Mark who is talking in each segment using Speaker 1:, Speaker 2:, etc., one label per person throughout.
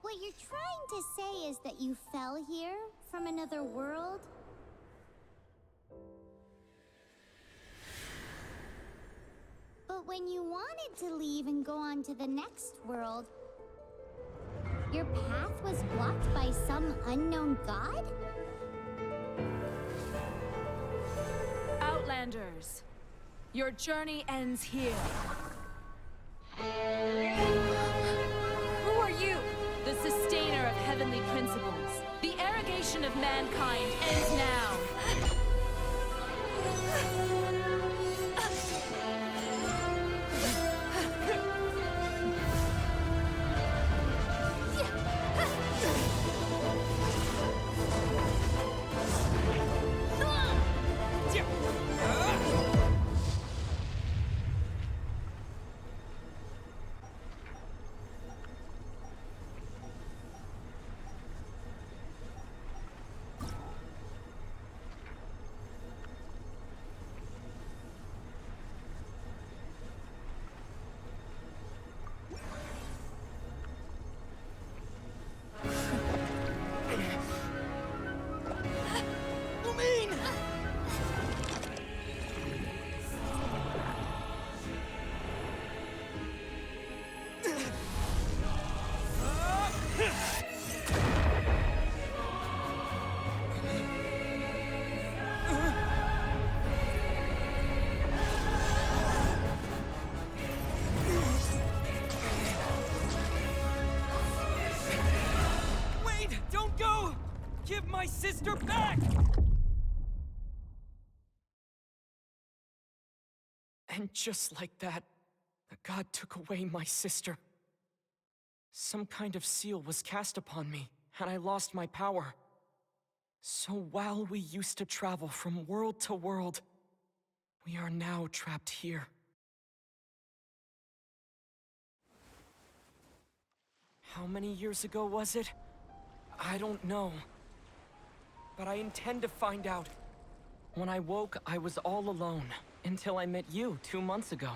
Speaker 1: What you're trying to say is that you fell here from another world? But when you wanted to leave and go on to the next world, your path was blocked by some unknown god?
Speaker 2: Outlanders, your journey ends here. Who are you? The sustainer of heavenly principles. The arrogation of mankind ends now.
Speaker 3: Give my sister back! And just like that, the god took away my sister. Some kind of seal was cast upon me, and I lost my power. So while we used to travel from world to world, we are now trapped here. How many years ago was it? I don't know. But I intend to find out. When I woke, I was all alone, until I met you 2 months ago.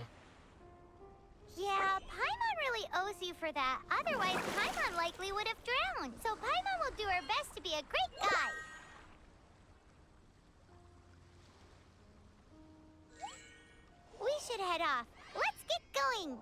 Speaker 1: Yeah, Paimon really owes you for that. Otherwise, Paimon likely would have drowned. So Paimon will do her best to be a great guide. We should head off. Let's get going.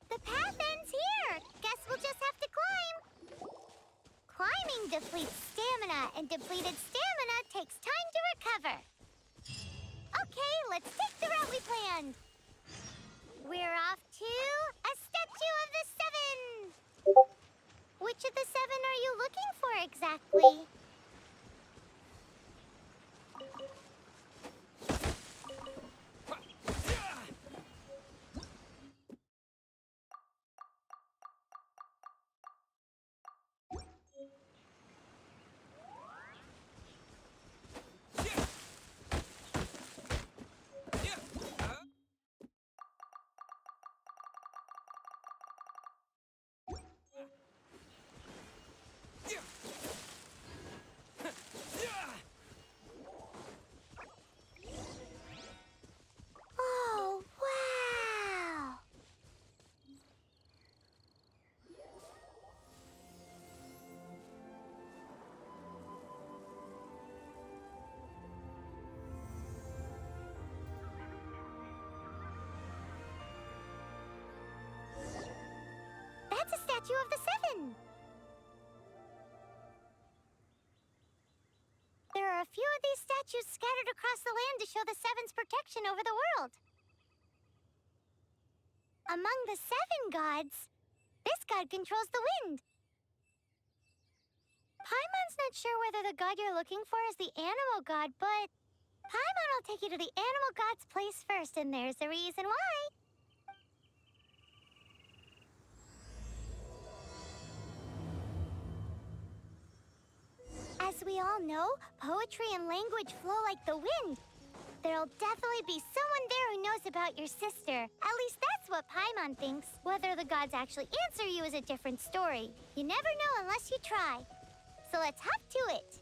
Speaker 1: The path ends here. Guess we'll just have to climb. Climbing depletes stamina, and depleted stamina takes time to recover. Okay, let's take the route we planned. We're off to a statue of the Seven. Which of the seven are you looking for exactly? Oh, wow! That's a statue of the Seven. of these statues scattered across the land to show the Seven's protection over the world. Among the 7 gods, this god controls the wind. Paimon's not sure whether the god you're looking for is the animal god, but Paimon will take you to the animal god's place first, and there's the reason why. As we all know, poetry and language flow like the wind. There'll definitely be someone there who knows about your sister. At least that's what Paimon thinks. Whether the gods actually answer you is a different story. You never know unless you try. So let's hop to it.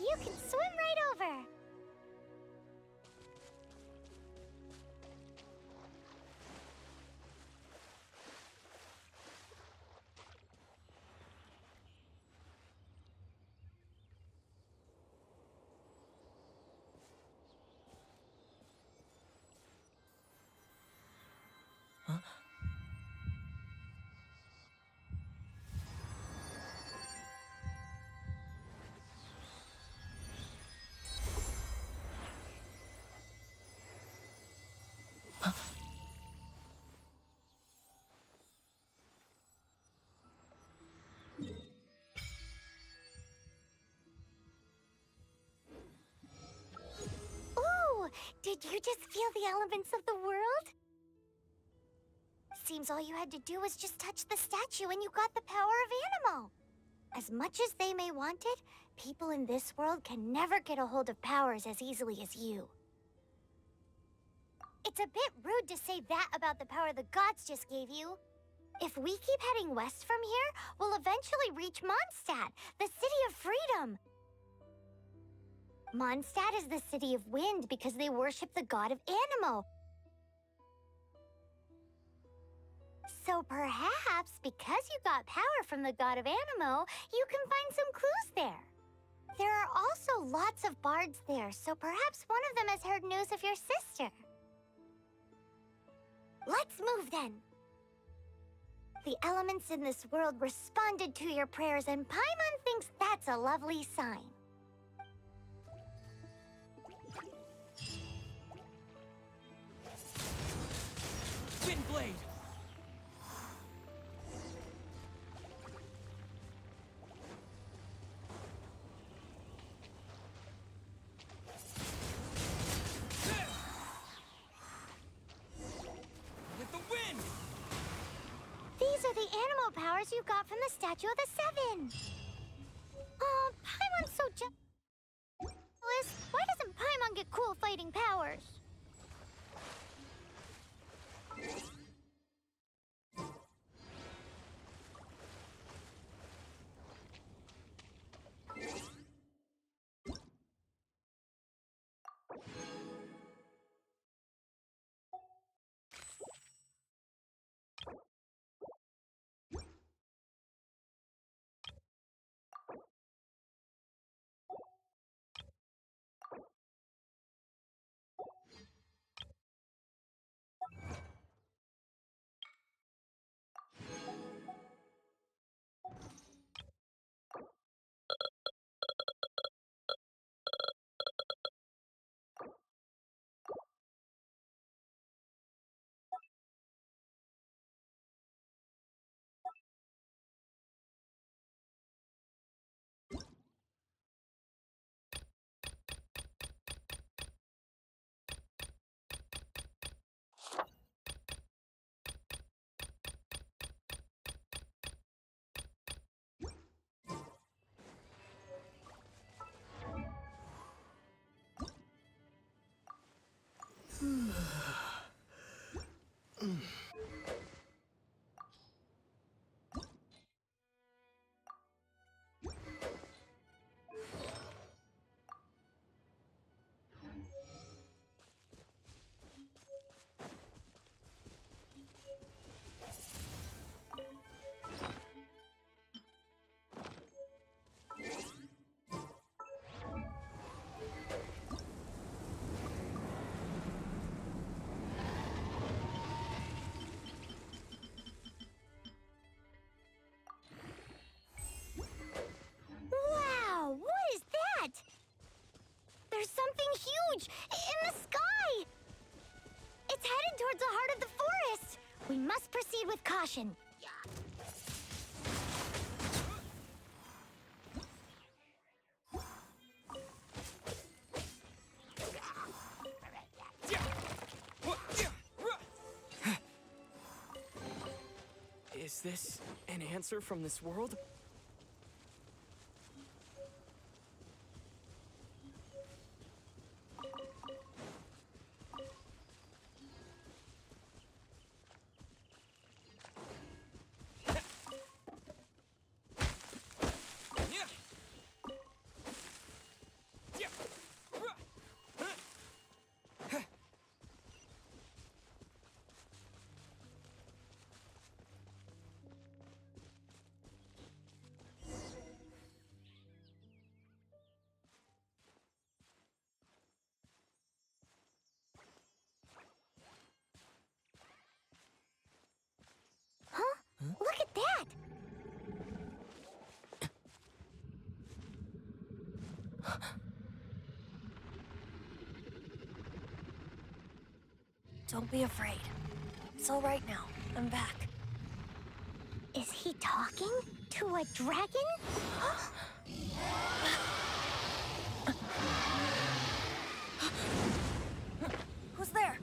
Speaker 1: You can swim right over. Ooh, did you just feel the elements of the world? Seems all you had to do was just touch the statue and you got the power of animal. As much as they may want it, people in this world can never get a hold of powers as easily as you. It's a bit rude to say that about the power the gods just gave you. If we keep heading west from here, we'll eventually reach Mondstadt, the city of freedom. Mondstadt is the city of wind because they worship the god of Anemo. So perhaps, because you got power from the god of Anemo, you can find some clues there. There are also lots of bards there, so perhaps one of them has heard news of your sister. Let's move then. The elements in this world responded to your prayers, and Paimon thinks that's a lovely sign.
Speaker 3: Windblade! With the wind!
Speaker 1: These are the animal powers you got from the Statue of the Seven. Oh, Paimon's so jealous. Why doesn't Paimon get cool fighting powers? Just proceed with caution.
Speaker 3: Is this an answer from this world?
Speaker 1: Look at that!
Speaker 4: Don't be afraid. It's all right now. I'm back.
Speaker 1: Is he talking to a dragon?
Speaker 4: Who's there?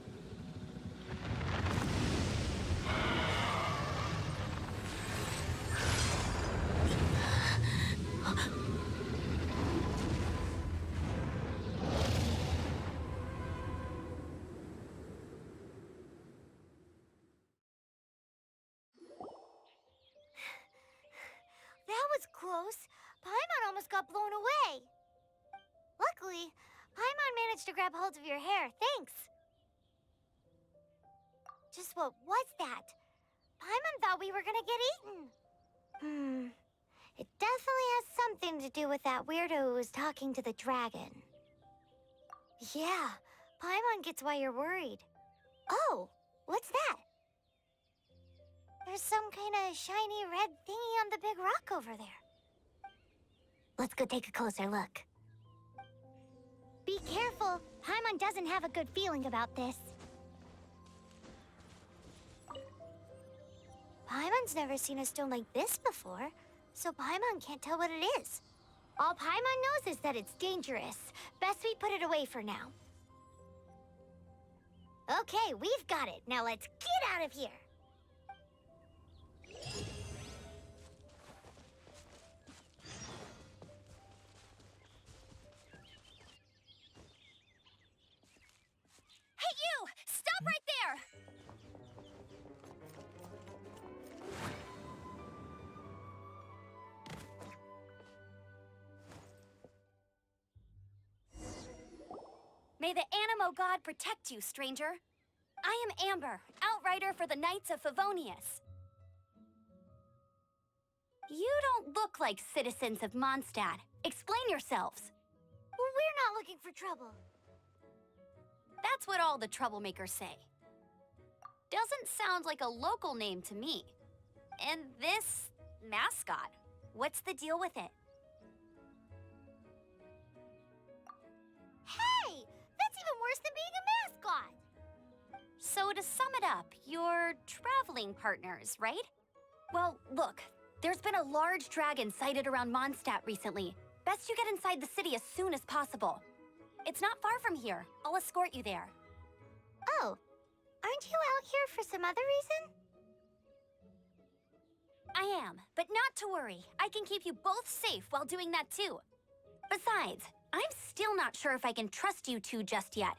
Speaker 1: That was close. Paimon almost got blown away. Luckily, Paimon managed to grab hold of your hair. Thanks. Just what was that? Paimon thought we were gonna get eaten. It definitely has something to do with that weirdo who was talking to the dragon. Yeah, Paimon gets why you're worried. Oh, what's that? There's some kind of shiny red thingy on the big rock over there. Let's go take a closer look. Be careful. Paimon doesn't have a good feeling about this. Paimon's never seen a stone like this before, so Paimon can't tell what it is. All Paimon knows is that it's dangerous. Best we put it away for now. Okay, we've got it. Now let's get out of here.
Speaker 4: Hey, you! Stop right there! May the Animo God protect you, stranger. I am Amber, outrider for the Knights of Favonius. You don't look like citizens of Mondstadt. Explain yourselves.
Speaker 1: We're not looking for trouble.
Speaker 4: That's what all the troublemakers say. Doesn't sound like a local name to me. And this mascot, what's the deal with it?
Speaker 1: Hey! That's even worse than being a mascot!
Speaker 4: So to sum it up, you're traveling partners, right? Well, look, there's been a large dragon sighted around Mondstadt recently. Best you get inside the city as soon as possible. It's not far from here. I'll escort you there.
Speaker 1: Oh, aren't you out here for some other reason?
Speaker 4: I am, but not to worry. I can keep you both safe while doing that too. Besides, I'm still not sure if I can trust you two just yet.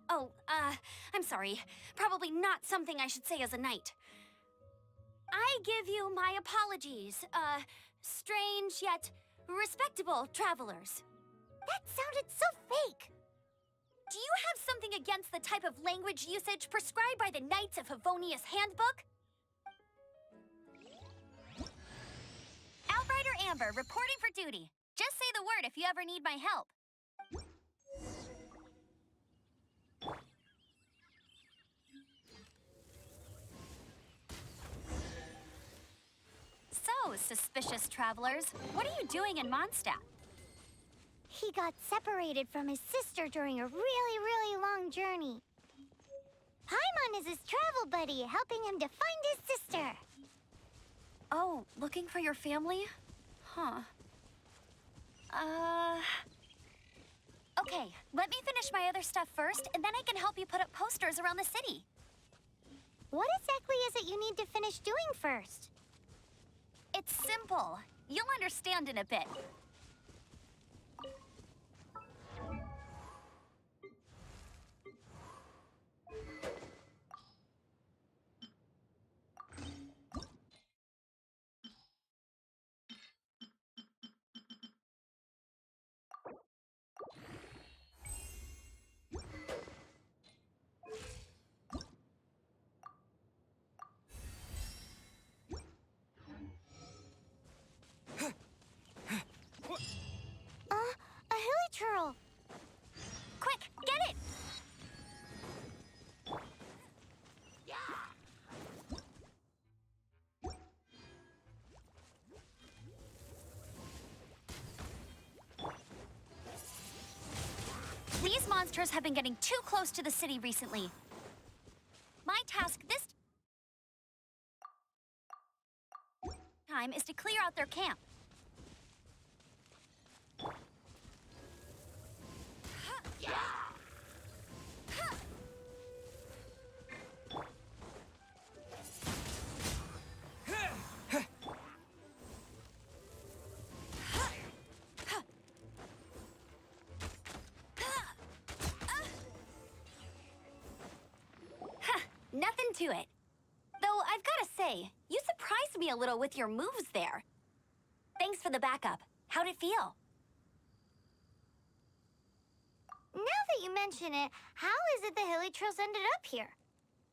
Speaker 4: Oh, I'm sorry. Probably not something I should say as a knight. I give you my apologies, strange yet respectable travelers.
Speaker 1: That sounded so fake!
Speaker 4: Do you have something against the type of language usage prescribed by the Knights of Favonius Handbook? Outrider Amber, reporting for duty. Just say the word if you ever need my help. So, suspicious travelers, what are you doing in Mondstadt?
Speaker 1: He got separated from his sister during a really long journey. Paimon is his travel buddy, helping him to find his sister.
Speaker 4: Oh, looking for your family? Huh. Okay, let me finish my other stuff first, and then I can help you put up posters around the city.
Speaker 1: What exactly is it you need to finish doing first?
Speaker 4: It's simple. You'll understand in a bit.
Speaker 1: A hilichurl.
Speaker 4: Quick, get it! These monsters have been getting too close to the city recently. My task this time is to clear out their camp. Nothing to it. Though I've gotta say, you surprised me a little with your moves there. Thanks for the backup. How'd it feel?
Speaker 1: Now that you mention it, how is it the hilichurls ended up here?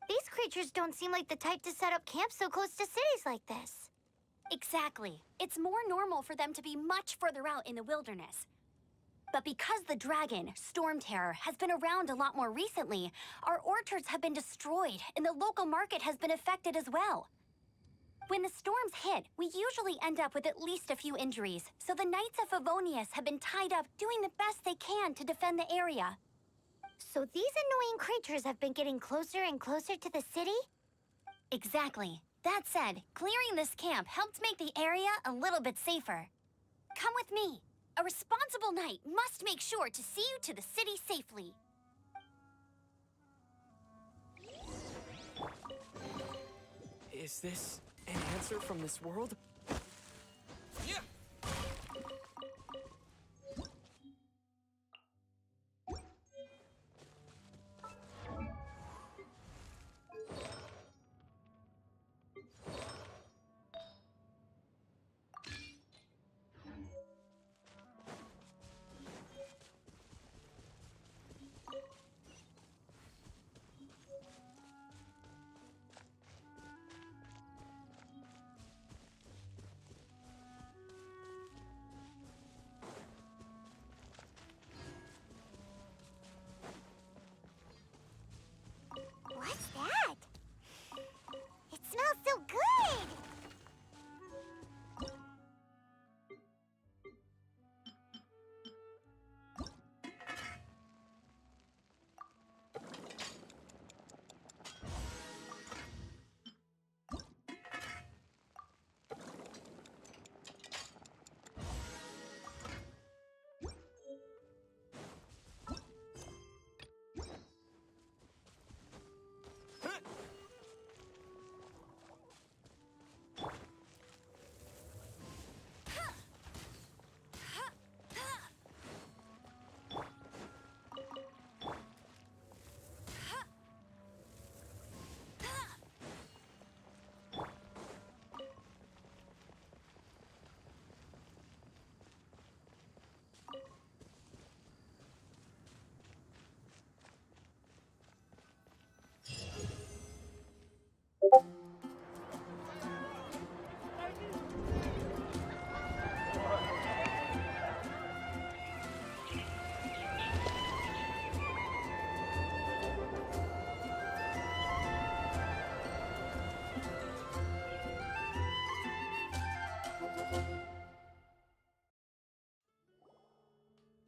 Speaker 1: These creatures don't seem like the type to set up camp so close to cities like this.
Speaker 4: Exactly. It's more normal for them to be much further out in the wilderness. But because the dragon, Storm Terror, has been around a lot more recently, our orchards have been destroyed and the local market has been affected as well. When the storms hit, we usually end up with at least a few injuries, so the Knights of Favonius have been tied up doing the best they can to defend the area.
Speaker 1: So these annoying creatures have been getting closer and closer to the city?
Speaker 4: Exactly. That said, clearing this camp helped make the area a little bit safer. Come with me. A responsible knight must make sure to see you to the city safely.
Speaker 3: Is this an answer from this world? Yeah.
Speaker 1: What's that? It smells so good!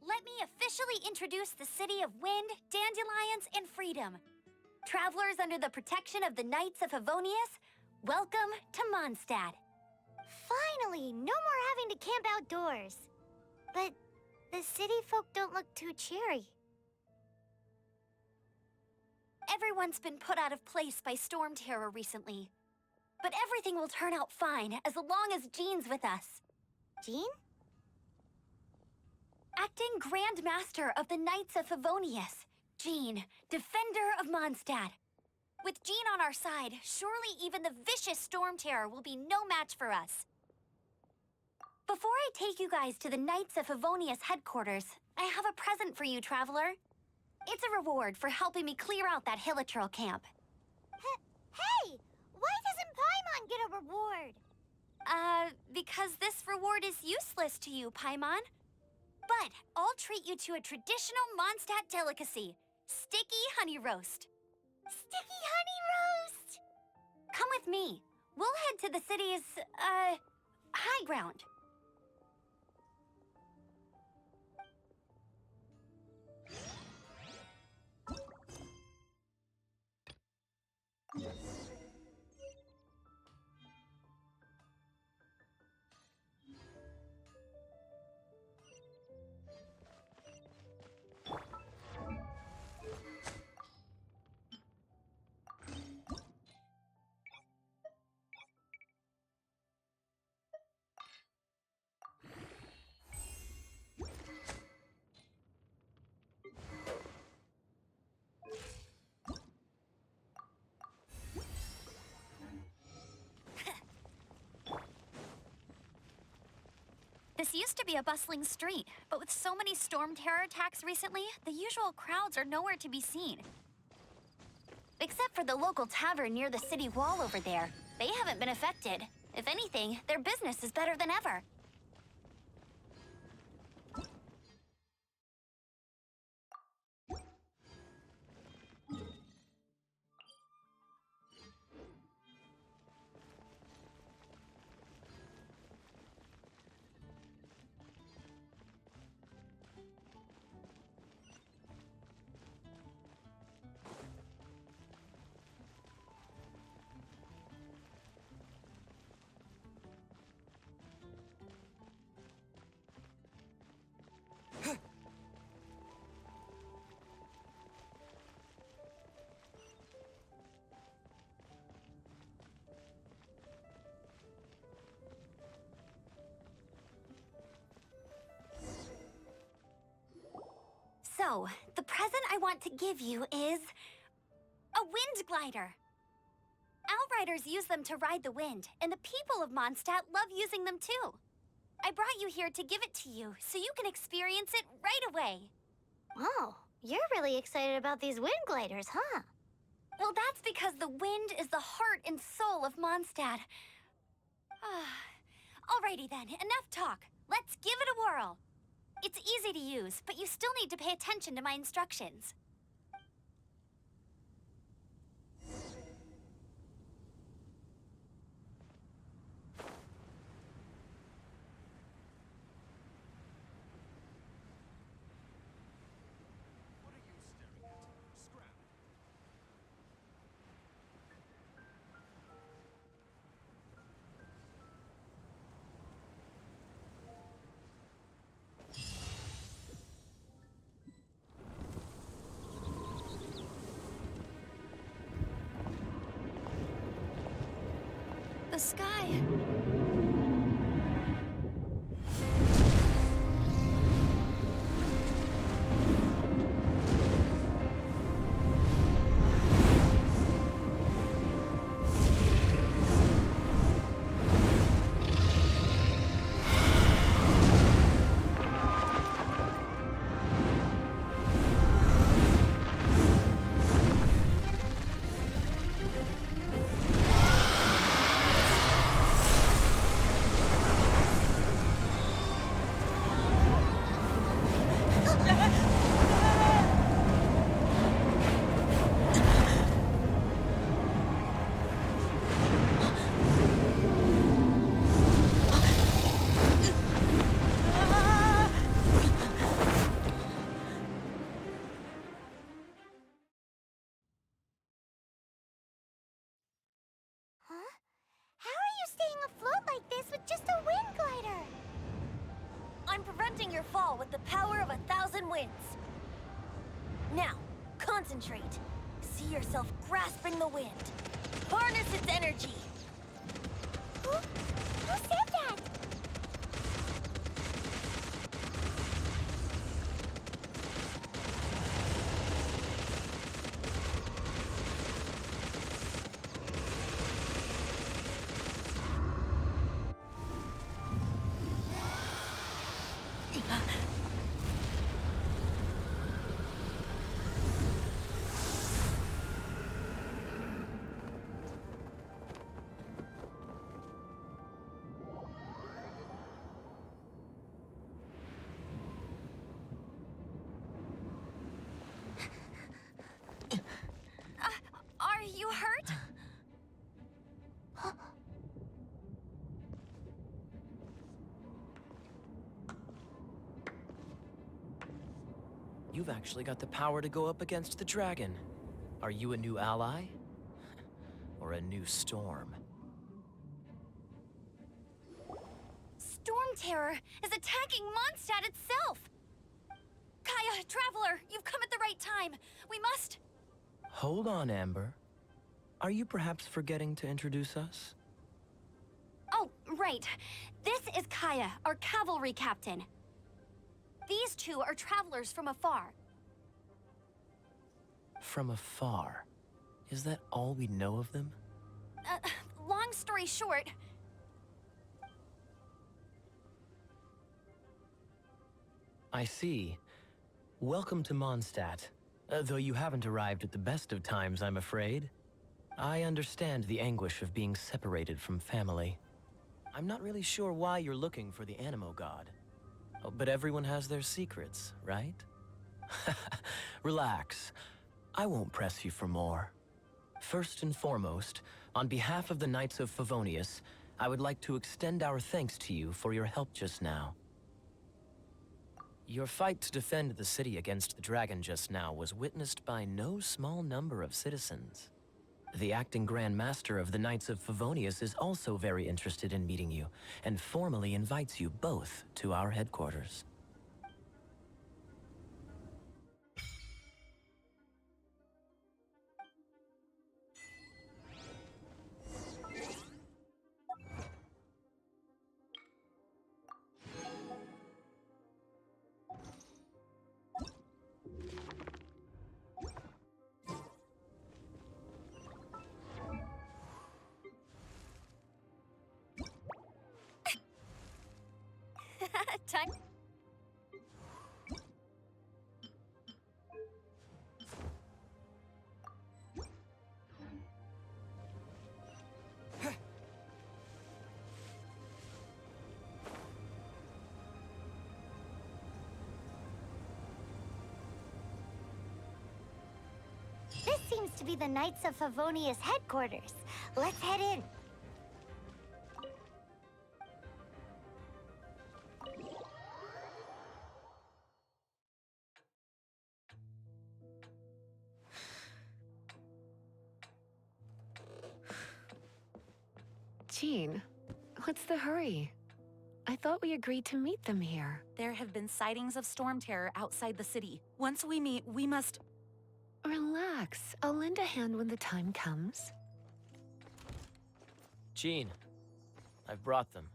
Speaker 4: Let me officially introduce the city of wind, dandelions, and freedom. Travelers under the protection of the Knights of Favonius, welcome to Mondstadt.
Speaker 1: Finally, no more having to camp outdoors. But the city folk don't look too cheery.
Speaker 4: Everyone's been put out of place by storm terror recently. But everything will turn out fine as long as Jean's with us.
Speaker 1: Jean?
Speaker 4: Acting Grand Master of the Knights of Favonius, Jean, Defender of Mondstadt. With Jean on our side, surely even the vicious storm terror will be no match for us. Before I take you guys to the Knights of Favonius headquarters, I have a present for you, Traveler. It's a reward for helping me clear out that Hilichurl camp.
Speaker 1: Hey! Why doesn't Paimon get a reward?
Speaker 4: Because this reward is useless to you, Paimon. But I'll treat you to a traditional Mondstadt delicacy, sticky honey roast.
Speaker 1: Sticky honey roast!
Speaker 4: Come with me. We'll head to the city's, high ground. This used to be a bustling street, but with so many storm terror attacks recently, the usual crowds are nowhere to be seen. Except for the local tavern near the city wall over there. They haven't been affected. If anything, their business is better than ever. So, the present I want to give you is a wind glider. Outriders use them to ride the wind, and the people of Mondstadt love using them too. I brought you here to give it to you, so you can experience it right away.
Speaker 1: Oh, you're really excited about these wind gliders, huh?
Speaker 4: Well, that's because the wind is the heart and soul of Mondstadt. Alrighty then, enough talk. Let's give it a whirl. It's easy to use, but you still need to pay attention to my instructions. The sky. fall with the power of 1,000 winds. Now, concentrate. See yourself grasping the wind. Harness its energy.
Speaker 1: Who said that?
Speaker 4: Are you hurt?
Speaker 5: You've actually got the power to go up against the dragon. Are you a new ally? Or a new storm?
Speaker 4: Storm Terror is attacking Mondstadt itself! Kaya, Traveler, you've come at the right time. We must...
Speaker 5: Hold on, Amber. Are you perhaps forgetting to introduce us?
Speaker 4: Oh, right. This is Kaya, our cavalry captain. These two are travelers from afar.
Speaker 5: From afar? Is that all we know of them?
Speaker 4: Long story short...
Speaker 5: I see. Welcome to Mondstadt. Though you haven't arrived at the best of times, I'm afraid. I understand the anguish of being separated from family. I'm not really sure why you're looking for the Animo God. Oh, but everyone has their secrets, right? Relax. I won't press you for more. First and foremost, on behalf of the Knights of Favonius, I would like to extend our thanks to you for your help just now. Your fight to defend the city against the dragon just now was witnessed by no small number of citizens. The acting Grand Master of the Knights of Favonius is also very interested in meeting you, and formally invites you both to our headquarters.
Speaker 4: Time...
Speaker 1: This seems to be the Knights of Favonius headquarters. Let's head in.
Speaker 6: Jean, what's the hurry? I thought we agreed to meet them here.
Speaker 2: There have been sightings of Storm Terror outside the city. Once we meet, we must...
Speaker 6: Relax. I'll lend a hand when the time comes.
Speaker 5: Jean, I've brought them.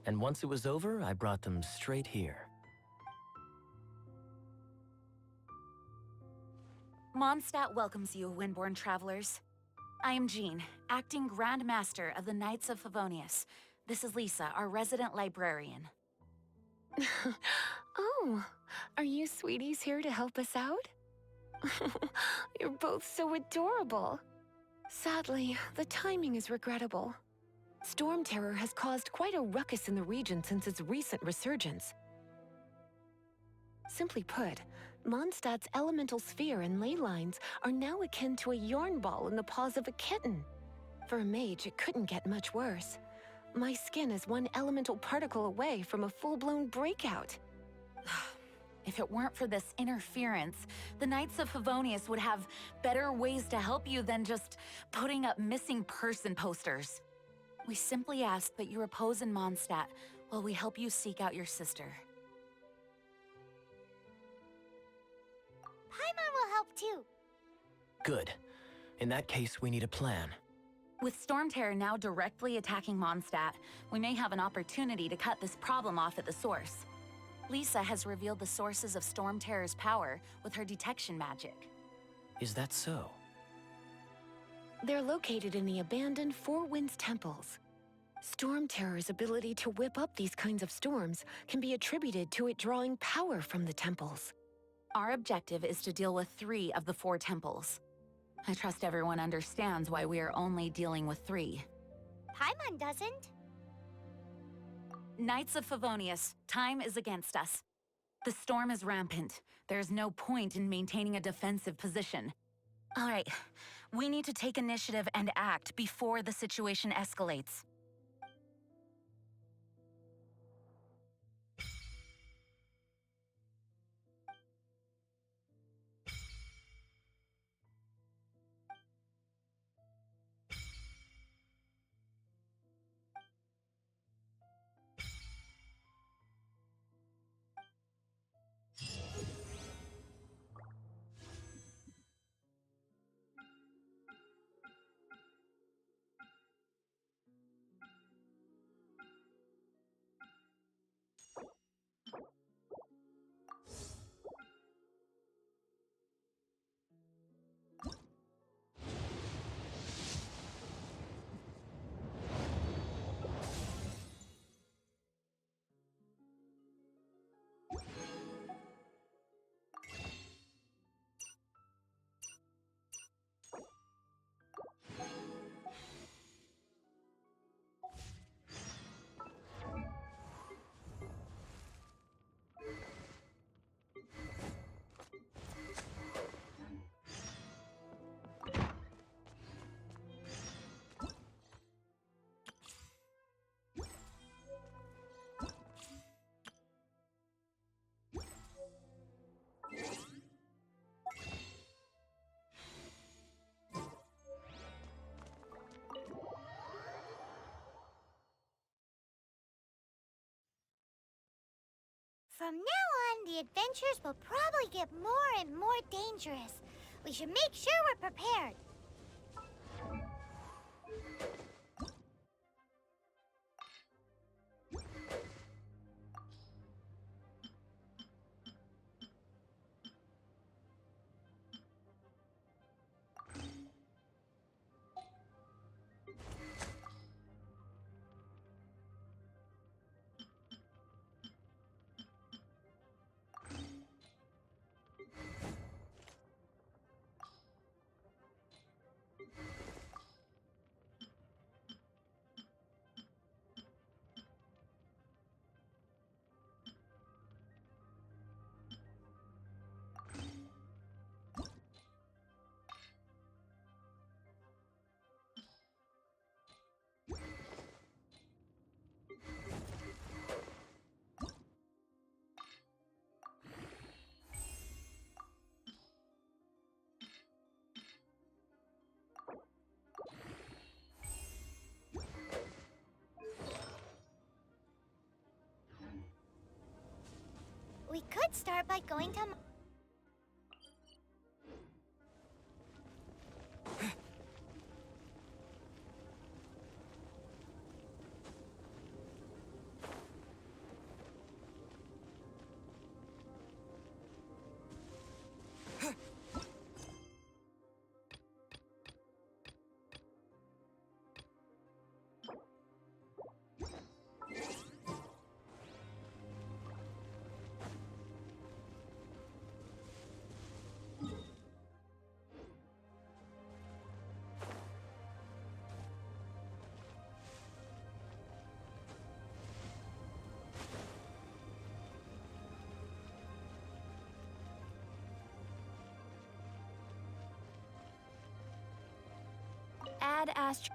Speaker 5: And once it was over, I brought them straight here.
Speaker 2: Mondstadt welcomes you, Windborn travelers. I am Jean, acting Grand Master of the Knights of Favonius. This is Lisa, our resident librarian.
Speaker 6: Oh, are you sweeties here to help us out? You're both so adorable. Sadly, the timing is regrettable. Storm Terror has caused quite a ruckus in the region since its recent resurgence. Simply put, Mondstadt's elemental sphere and ley lines are now akin to a yarn ball in the paws of a kitten. For a mage, it couldn't get much worse. My skin is one elemental particle away from a full-blown breakout.
Speaker 2: If it weren't for this interference, the Knights of Favonius would have better ways to help you than just putting up missing person posters. We simply ask that you repose in Mondstadt while we help you seek out your sister.
Speaker 1: Paimon will help too.
Speaker 5: Good. In that case, we need a plan.
Speaker 2: With Storm Terror now directly attacking Mondstadt, we may have an opportunity to cut this problem off at the source. Lisa has revealed the sources of Storm Terror's power with her detection magic.
Speaker 5: Is that so?
Speaker 6: They're located in the abandoned Four Winds temples. Storm Terror's ability to whip up these kinds of storms can be attributed to it drawing power from the temples.
Speaker 2: Our objective is to deal with 3 of the 4 temples. I trust everyone understands why we are only dealing with 3.
Speaker 1: Paimon doesn't.
Speaker 2: Knights of Favonius, time is against us. The storm is rampant. There's no point in maintaining a defensive position. All right, we need to take initiative and act before the situation escalates.
Speaker 1: From now on, the adventures will probably get more and more dangerous. We should make sure we're prepared. We could start by going to...
Speaker 2: Add Astro...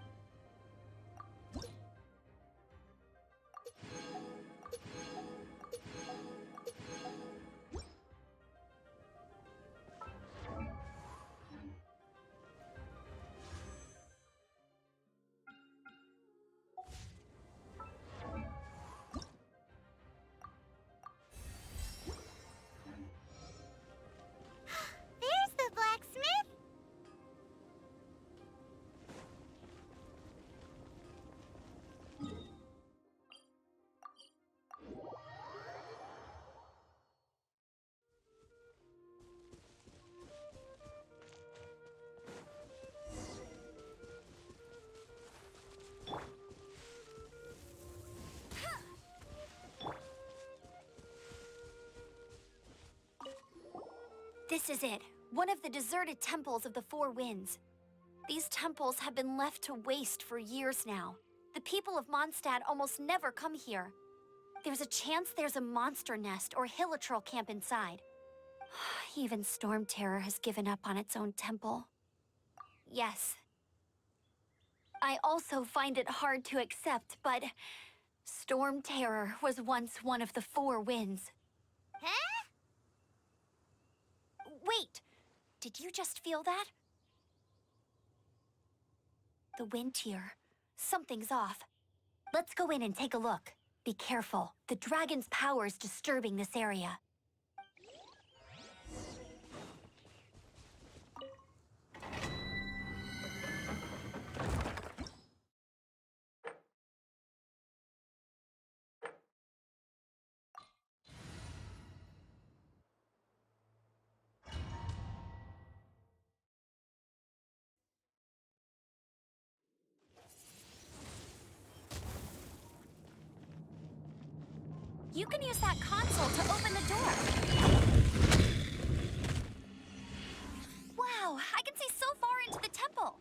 Speaker 4: This is it. One of the deserted temples of the Four Winds. These temples have been left to waste for years now. The people of Mondstadt almost never come here. There's a chance there's a monster nest or hilitrol camp inside. Even Storm Terror has given up on its own temple. Yes. I also find it hard to accept, but Storm Terror was once one of the Four Winds.
Speaker 1: Huh?
Speaker 4: Wait! Did you just feel that? The wind here. Something's off. Let's go in and take a look. Be careful. The dragon's power is disturbing this area. You can use that console to open the door. Wow, I can see so far into the temple.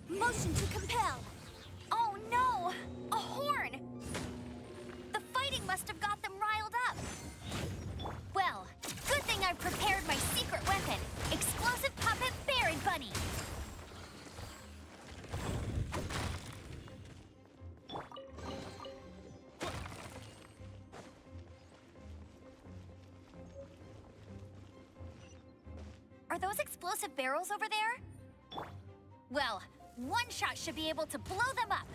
Speaker 4: Motion to compel. Oh no! A horn! The fighting must have got them riled up. Well, good thing I prepared my secret weapon, explosive puppet Berry Bunny. Are those explosive barrels over there? Well, one shot should be able to blow them up.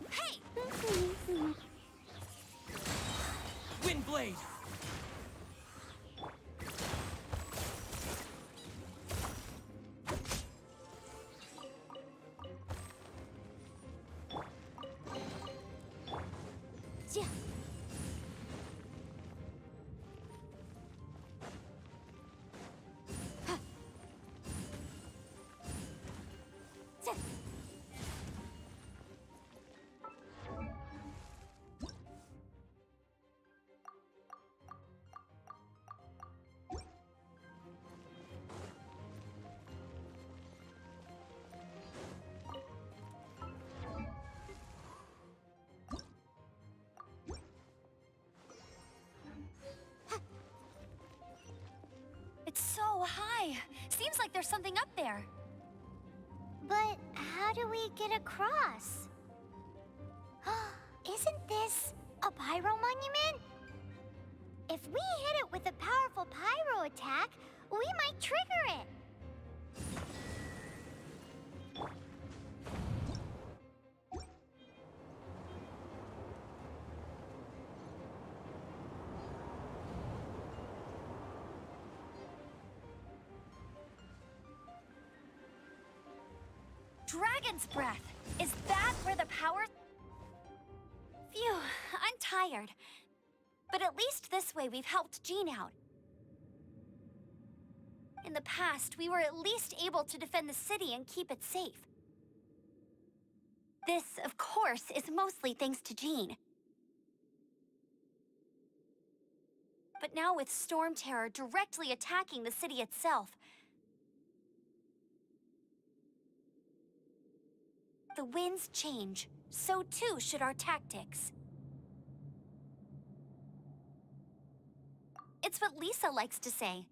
Speaker 4: Hey!
Speaker 3: Windblade!
Speaker 1: Yeah.
Speaker 4: It's so high. Seems like there's something up there.
Speaker 1: But how do we get across? Isn't this a pyro monument? If we hit it with a powerful pyro attack, we might trigger it.
Speaker 4: Dragon's breath. Is that where the power... Phew, I'm tired. But at least this way we've helped Jean out. In the past, we were at least able to defend the city and keep it safe. This, of course, is mostly thanks to Jean. But now with Storm Terror directly attacking the city itself, the winds change, so too should our tactics. It's what Lisa likes to say.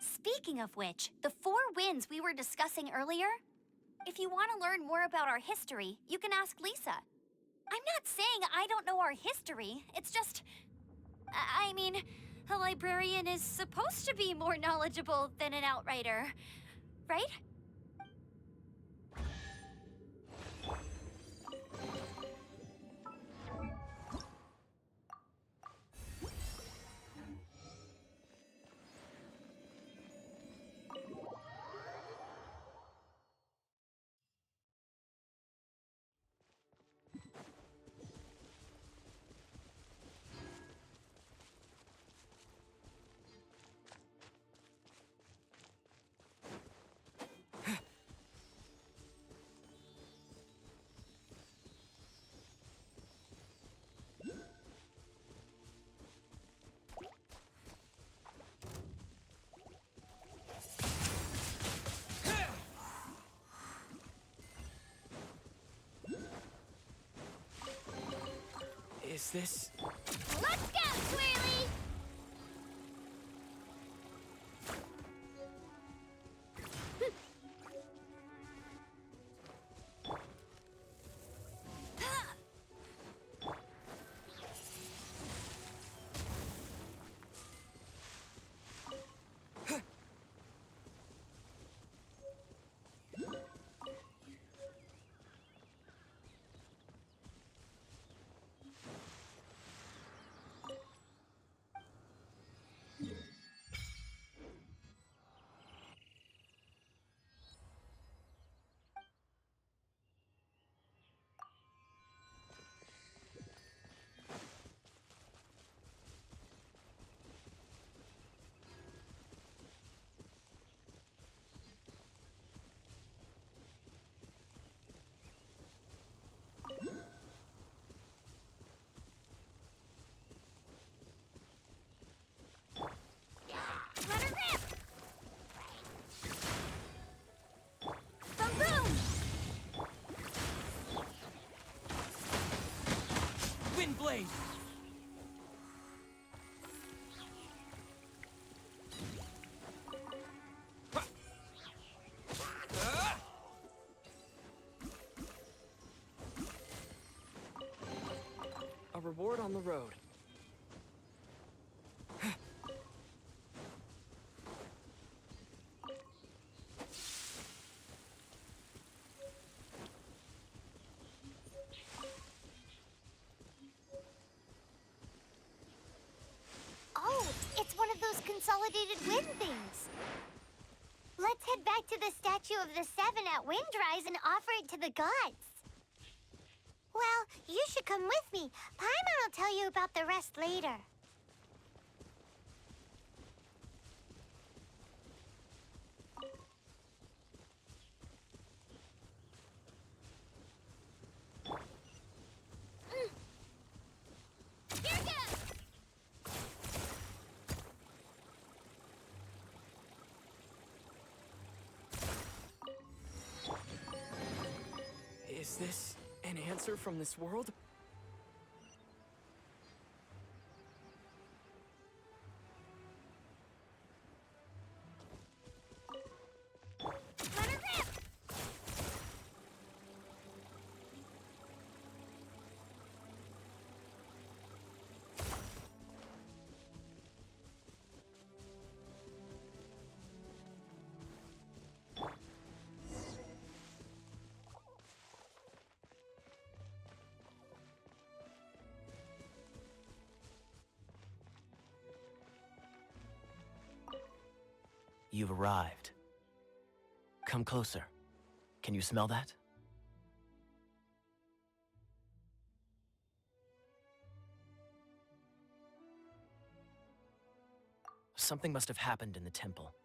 Speaker 4: Speaking of which, the four winds we were discussing earlier, if you want to learn more about our history, you can ask Lisa. I'm not saying I don't know our history, it's just... I mean, a librarian is supposed to be more knowledgeable than an outrider, right?
Speaker 3: Is this...
Speaker 1: Let's go, Swirly! Let her rip! Boom, boom!
Speaker 3: Wind Blade! A reward on the road.
Speaker 1: Oh, it's one of those consolidated wind things. Let's head back to the statue of the Seven at Windrise and offer it to the gods. Well, you should come with me. Paimon will tell you about the rest later. Here goes!
Speaker 3: Is this an answer from this world?
Speaker 1: Let her rip!
Speaker 5: You've arrived. Come closer. Can you smell that? Something must have happened in the temple.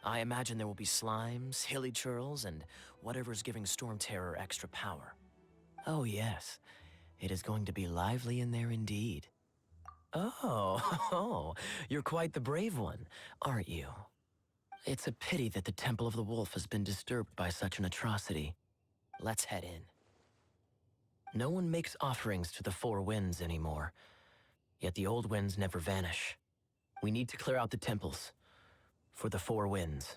Speaker 5: I imagine there will be slimes, hilly churls, and whatever's giving Storm Terror extra power. Oh yes, it is going to be lively in there indeed. Oh, you're quite the brave one, aren't you? It's a pity that the Temple of the Wolf has been disturbed by such an atrocity. Let's head in. No one makes offerings to the Four Winds anymore, yet the old winds never vanish. We need to clear out the temples. for the Four Winds.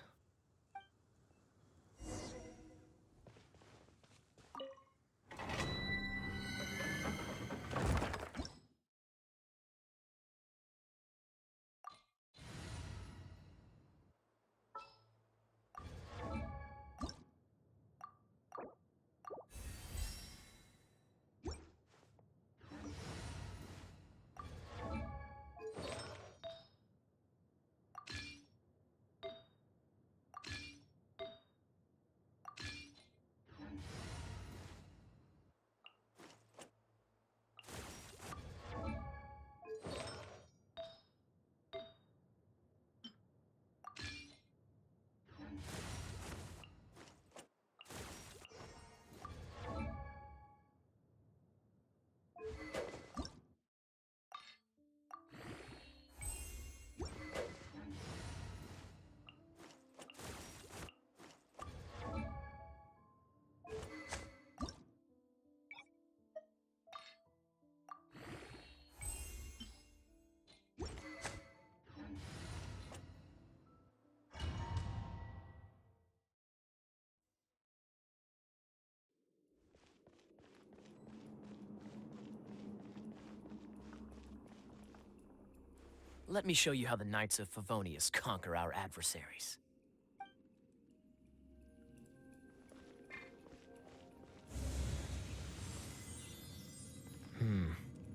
Speaker 5: Let me show you how the Knights of Favonius conquer our adversaries.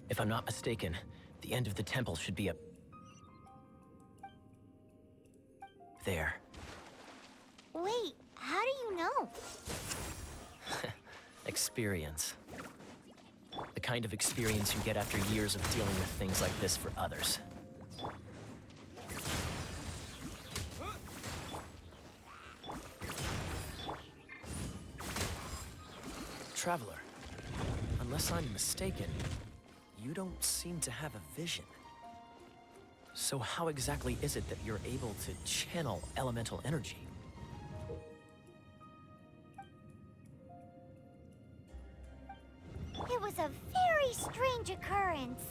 Speaker 5: If I'm not mistaken, the end of the temple should be up there.
Speaker 1: Wait, how do you know?
Speaker 5: Experience. The kind of experience you get after years of dealing with things like this for others. Traveler, unless I'm mistaken, you don't seem to have a vision. So how exactly is it that you're able to channel elemental energy?
Speaker 1: It was a very strange occurrence.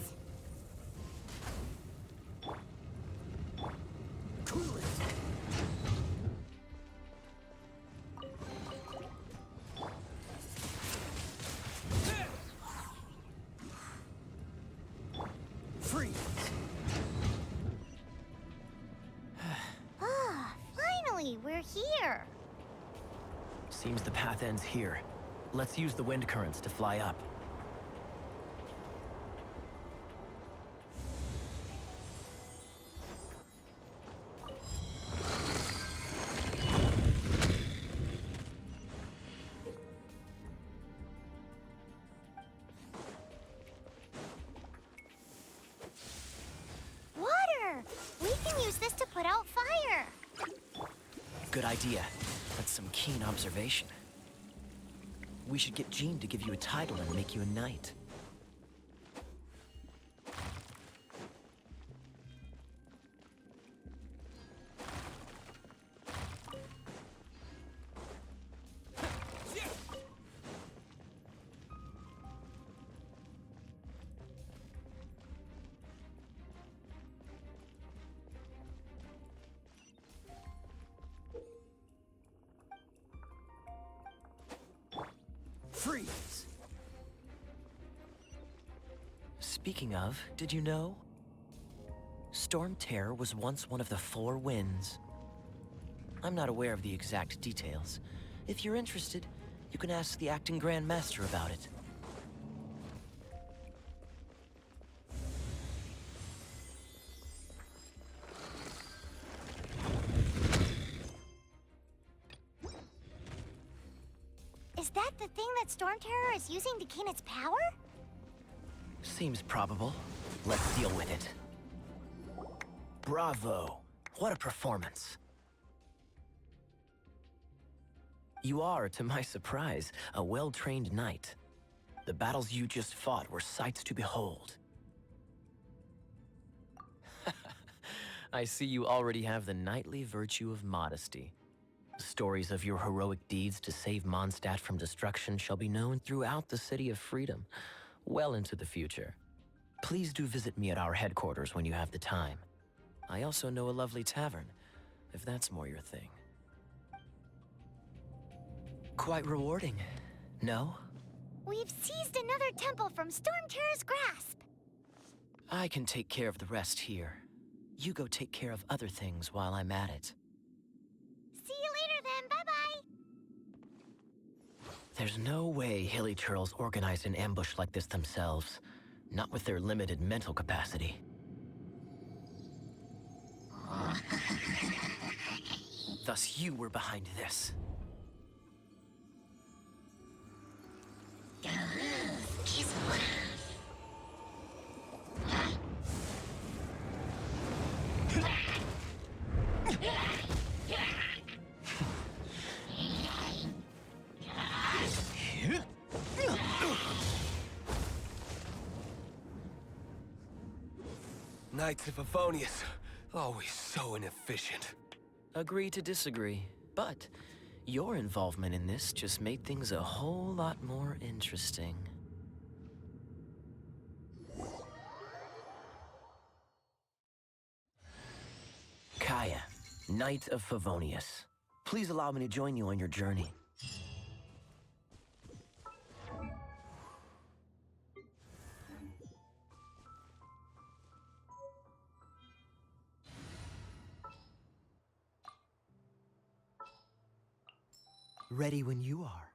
Speaker 1: Finally, we're here.
Speaker 5: Seems the path ends here. Let's use the wind currents to fly up.
Speaker 1: Water! We can use this to put out fire.
Speaker 5: Good idea. That's some keen observation. We should get Jean to give you a title and make you a knight. Freeze! Speaking of, did you know? Storm Terror was once one of the Four Winds. I'm not aware of the exact details. If you're interested, you can ask the acting Grand Master about it.
Speaker 1: Is that the thing that Storm Terror is using to gain its power?
Speaker 5: Seems probable. Let's deal with it. Bravo! What a performance. You are, to my surprise, a well-trained knight. The battles you just fought were sights to behold. I see you already have the knightly virtue of modesty. Stories of your heroic deeds to save Mondstadt from destruction shall be known throughout the City of Freedom, well into the future. Please do visit me at our headquarters when you have the time. I also know a lovely tavern. if that's more your thing. Quite rewarding, no?
Speaker 1: We've seized another temple from Stormterror's grasp.
Speaker 5: I can take care of the rest here. You go take care of other things while I'm at it.
Speaker 1: See you later then, bye-bye.
Speaker 5: There's no way Hilly Churls organized an ambush like this themselves. Not with their limited mental capacity. Thus you were behind this.
Speaker 7: Knights of Favonius, always so inefficient.
Speaker 5: Agree to disagree, but your involvement in this just made things a whole lot more interesting. Kaya, Knight of Favonius. Please allow me to join you on your journey. Ready when you are.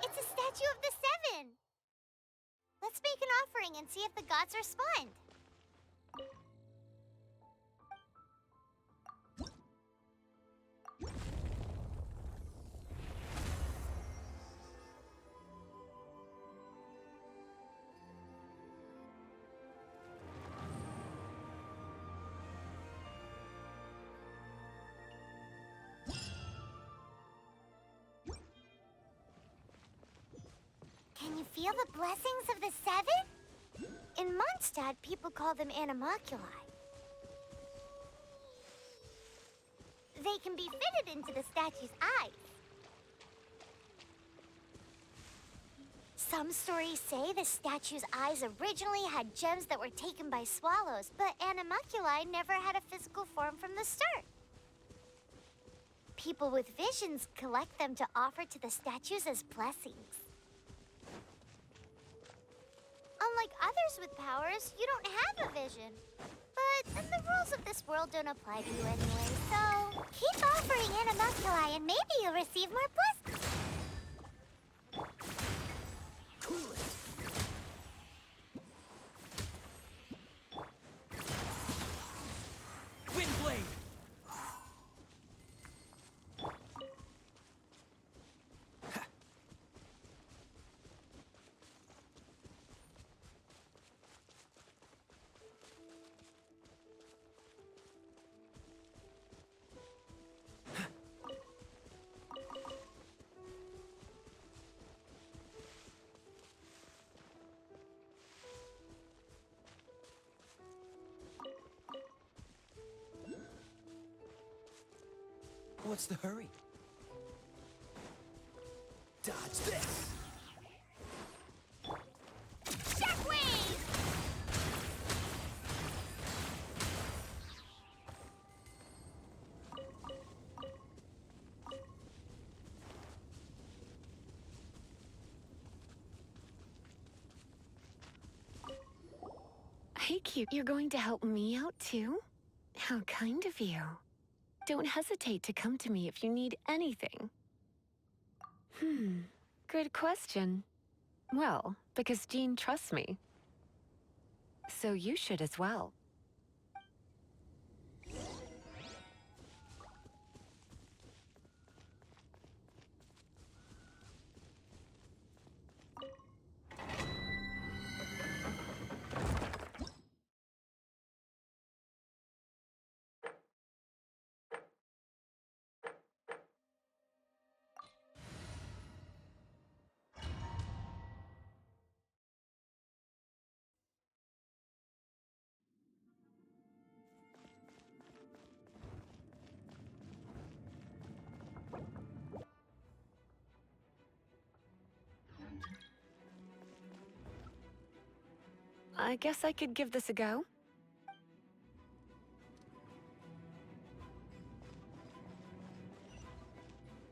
Speaker 1: It's a statue of the Seven. Let's make an offering and see if the gods respond. Can you feel the blessings of the Seven? In Mondstadt, people call them animalculi. They can be fitted into the statue's eyes. Some stories say the statue's eyes originally had gems that were taken by swallows, but animalculi never had a physical form from the start. People with visions collect them to offer to the statues as blessings. Unlike others with powers, you don't have a vision. But then the rules of this world don't apply to you anyway, so keep offering animalculi and maybe you'll receive more blessings.
Speaker 3: Windblade!
Speaker 7: What's the hurry? Dodge this!
Speaker 1: Shockwave!
Speaker 6: Hey, cute, you're going to help me out too? How kind of you. Don't hesitate to come to me if you need anything. Good question. Well, because Jean trusts me. So you should as well. I guess I could give this a go.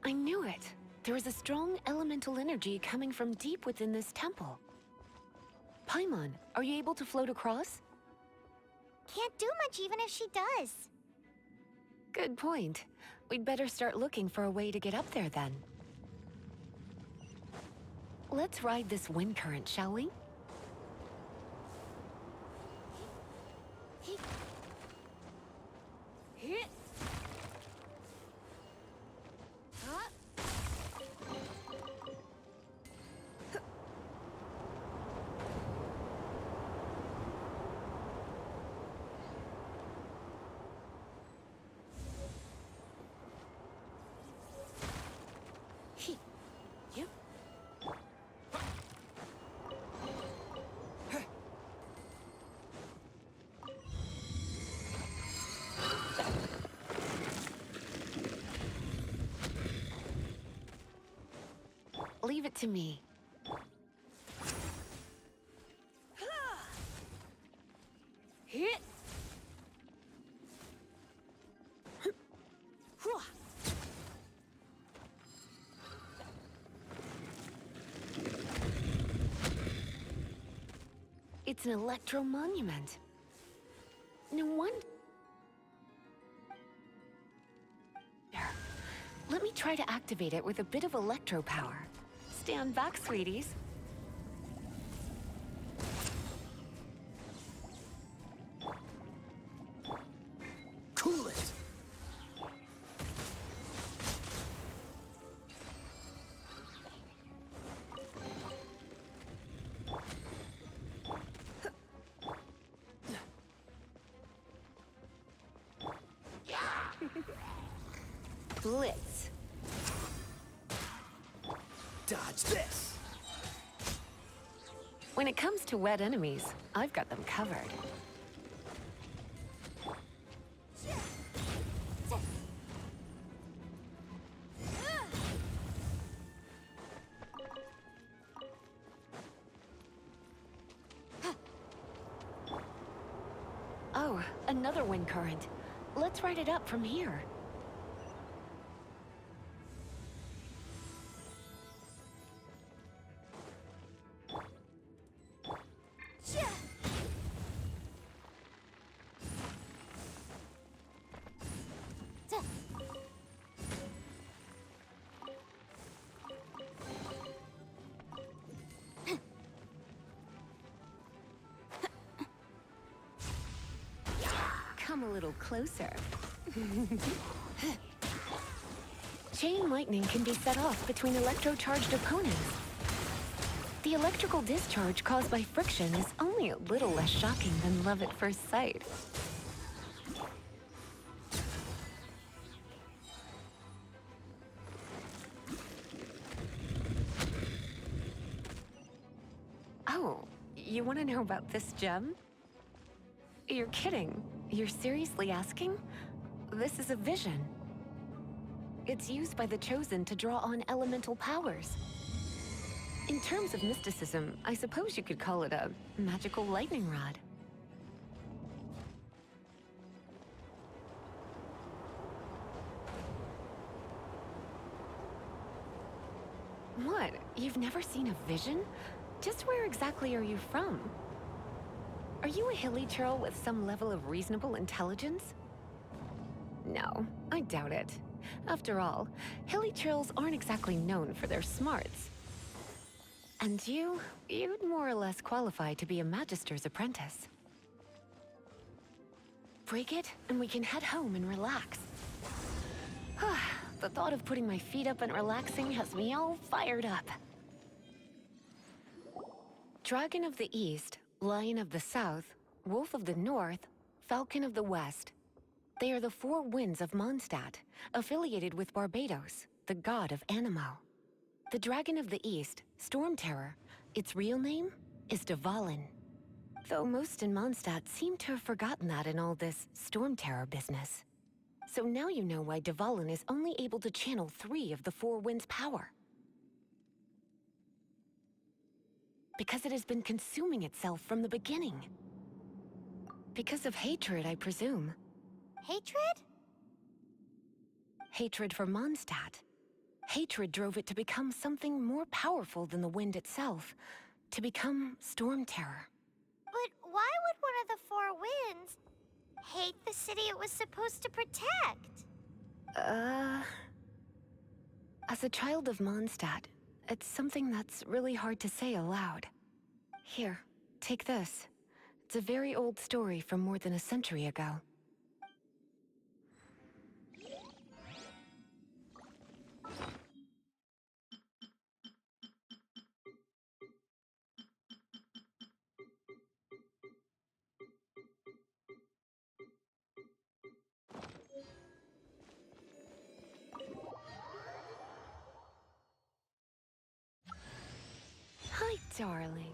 Speaker 6: I knew it. There is a strong elemental energy coming from deep within this temple. Paimon, are you able to float across?
Speaker 1: Can't do much even if she does.
Speaker 6: Good point. We'd better start looking for a way to get up there then. Let's ride this wind current, shall we? Leave it to me. It's an electro monument. No wonder. Let me try to activate it with a bit of electro power. Stand back, sweeties.
Speaker 7: Cool it!
Speaker 6: Blitz.
Speaker 7: Dodge this!
Speaker 6: When it comes to wet enemies, I've got them covered. Oh, another wind current. Let's ride it up from here. Come a little closer. Chain lightning can be set off between electro-charged opponents. The electrical discharge caused by friction is only a little less shocking than love at first sight. Oh, you want to know about this gem? You're kidding. You're seriously asking? This is a vision. It's used by the Chosen to draw on elemental powers. In terms of mysticism, I suppose you could call it a magical lightning rod. What? You've never seen a vision? Just where exactly are you from? Are you a hilly churl with some level of reasonable intelligence? No, I doubt it. After all, hilly churls aren't exactly known for their smarts. And you'd more or less qualify to be a Magister's apprentice. Break it, and we can head home and relax. The thought of putting my feet up and relaxing has me all fired up. Dragon of the East, Lion of the South, Wolf of the North, Falcon of the West. They are the four winds of Mondstadt, affiliated with Barbados, the god of Anemo. The Dragon of the East, Storm Terror, its real name is Dvalin. Though most in Mondstadt seem to have forgotten that in all this Storm Terror business. So now you know why Dvalin is only able to channel 3 of the four winds' power. Because it has been consuming itself from the beginning. Because of hatred, I presume.
Speaker 1: Hatred?
Speaker 6: Hatred for Mondstadt. Hatred drove it to become something more powerful than the wind itself. To become Storm Terror.
Speaker 1: But why would one of the four winds hate the city it was supposed to protect?
Speaker 6: As a child of Mondstadt, it's something that's really hard to say aloud. Here, take this. It's a very old story from more than a century ago. Hi, darling.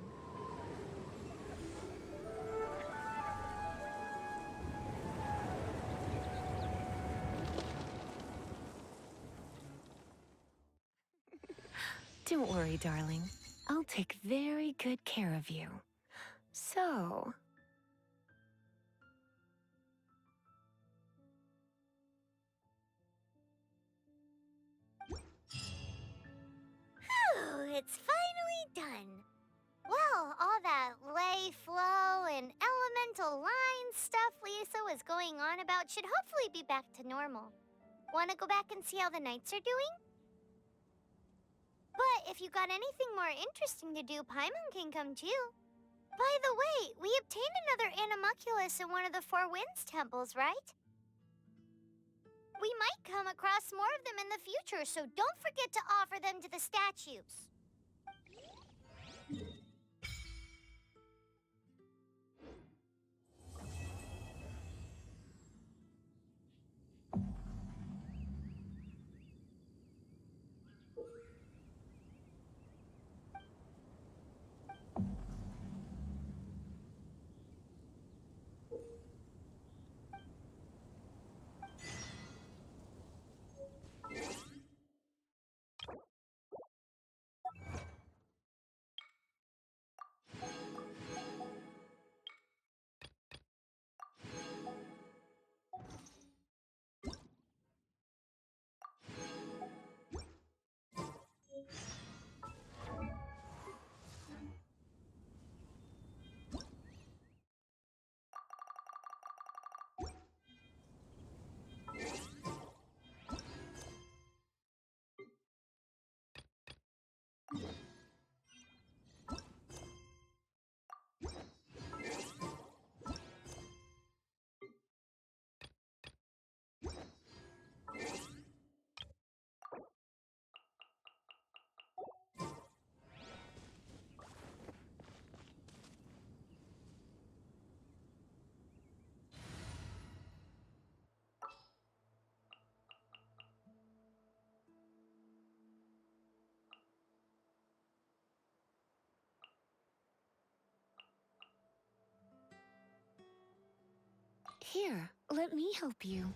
Speaker 6: Don't worry, darling. I'll take very good care of you. So...
Speaker 1: Phew, it's finally done. Well, all that lay flow and elemental line stuff Lisa was going on about should hopefully be back to normal. Want to go back and see how the knights are doing? But if you got anything more interesting to do, Paimon can come too. By the way, we obtained another animalculus in one of the Four Winds temples, right? We might come across more of them in the future, so don't forget to offer them to the statues.
Speaker 6: Here, let me help you.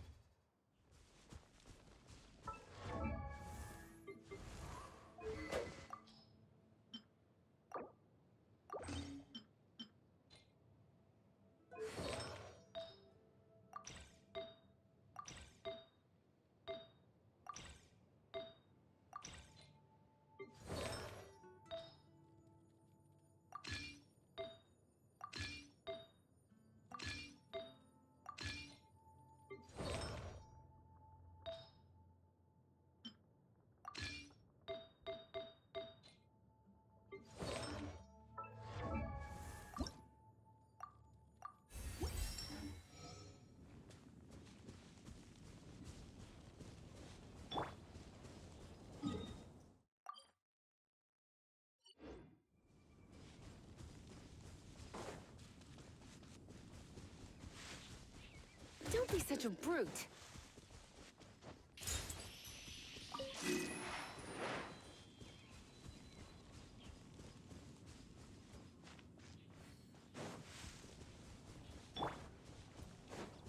Speaker 6: Don't be such a brute.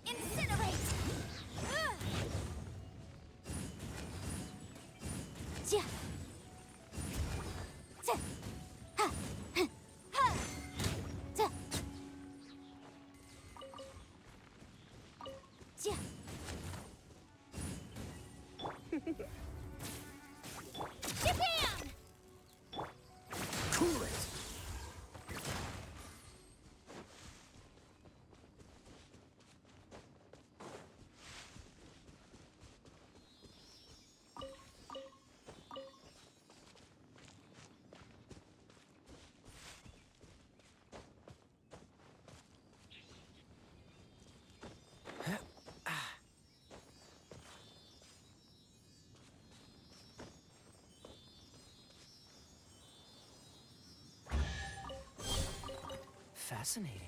Speaker 1: Incinerate! Japan!
Speaker 3: Cool it! Fascinating.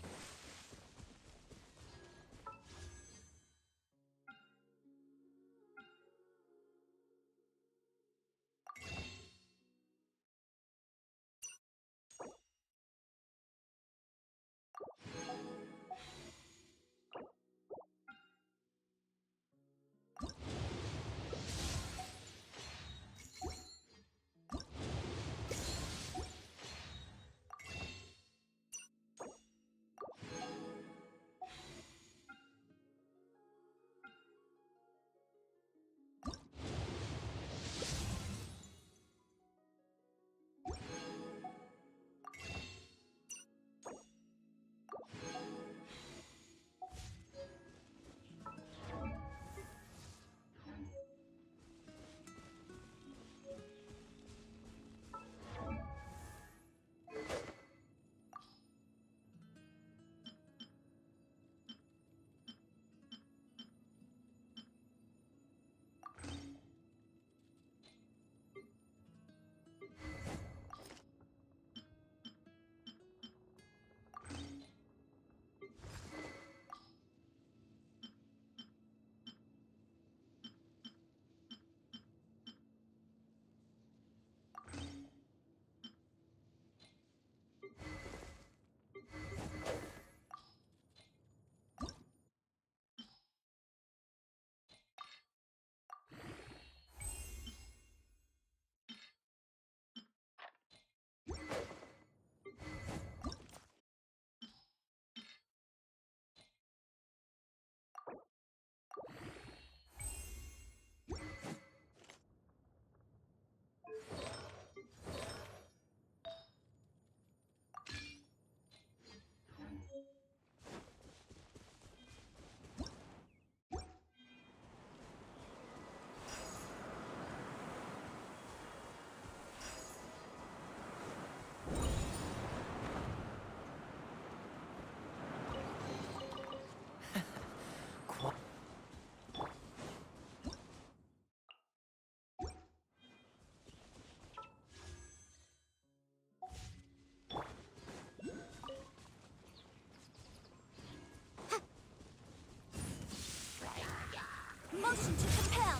Speaker 1: Motion to compel.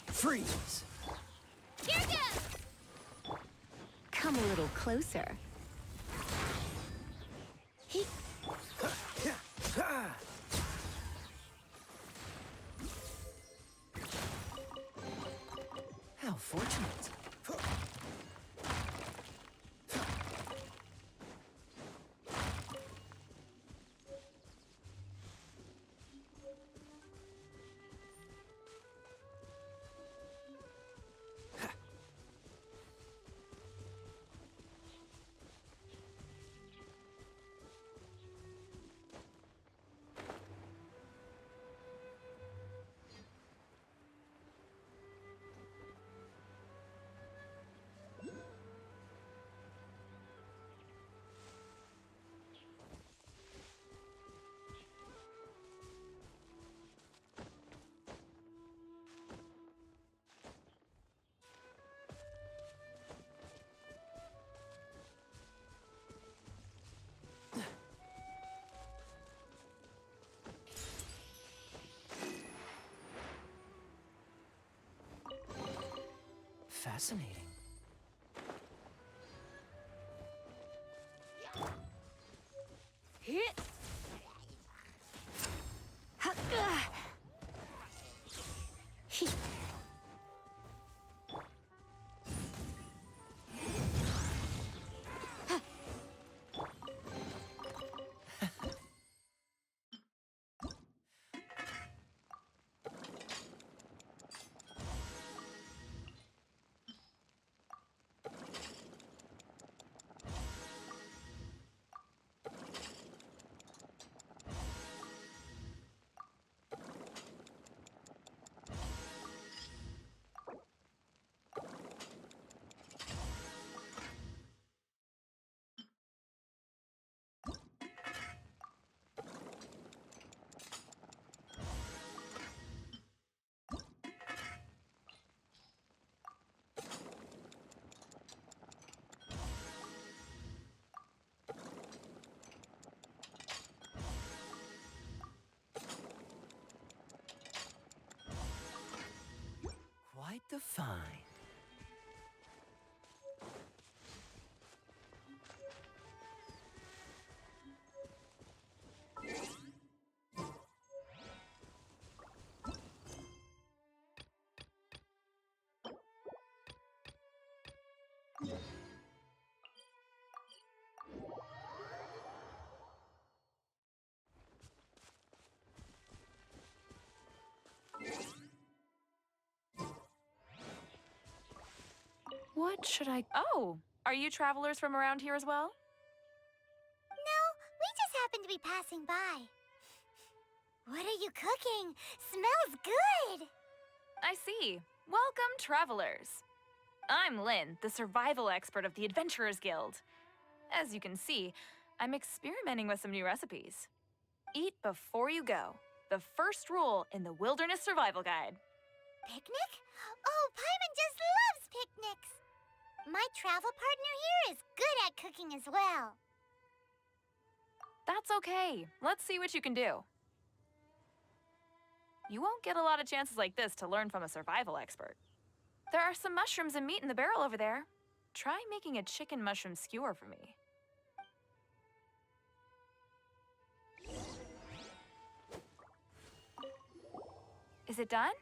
Speaker 3: Freeze!
Speaker 1: Here goes!
Speaker 6: Come a little closer.
Speaker 3: How fortunate. Fascinating.
Speaker 5: Fine.
Speaker 2: What should I... Oh, are you travelers from around here as well?
Speaker 1: No, we just happen to be passing by. What are you cooking? Smells good!
Speaker 2: I see. Welcome, travelers. I'm Lynn, the survival expert of the Adventurers Guild. As you can see, I'm experimenting with some new recipes. Eat before you go. The first rule in the Wilderness Survival Guide.
Speaker 1: Picnic? Oh, Paimon just loves picnics! My travel partner here is good at cooking as well.
Speaker 2: That's okay. Let's see what you can do. You won't get a lot of chances like this to learn from a survival expert. There are some mushrooms and meat in the barrel over there. Try making a chicken mushroom skewer for me. Is it done?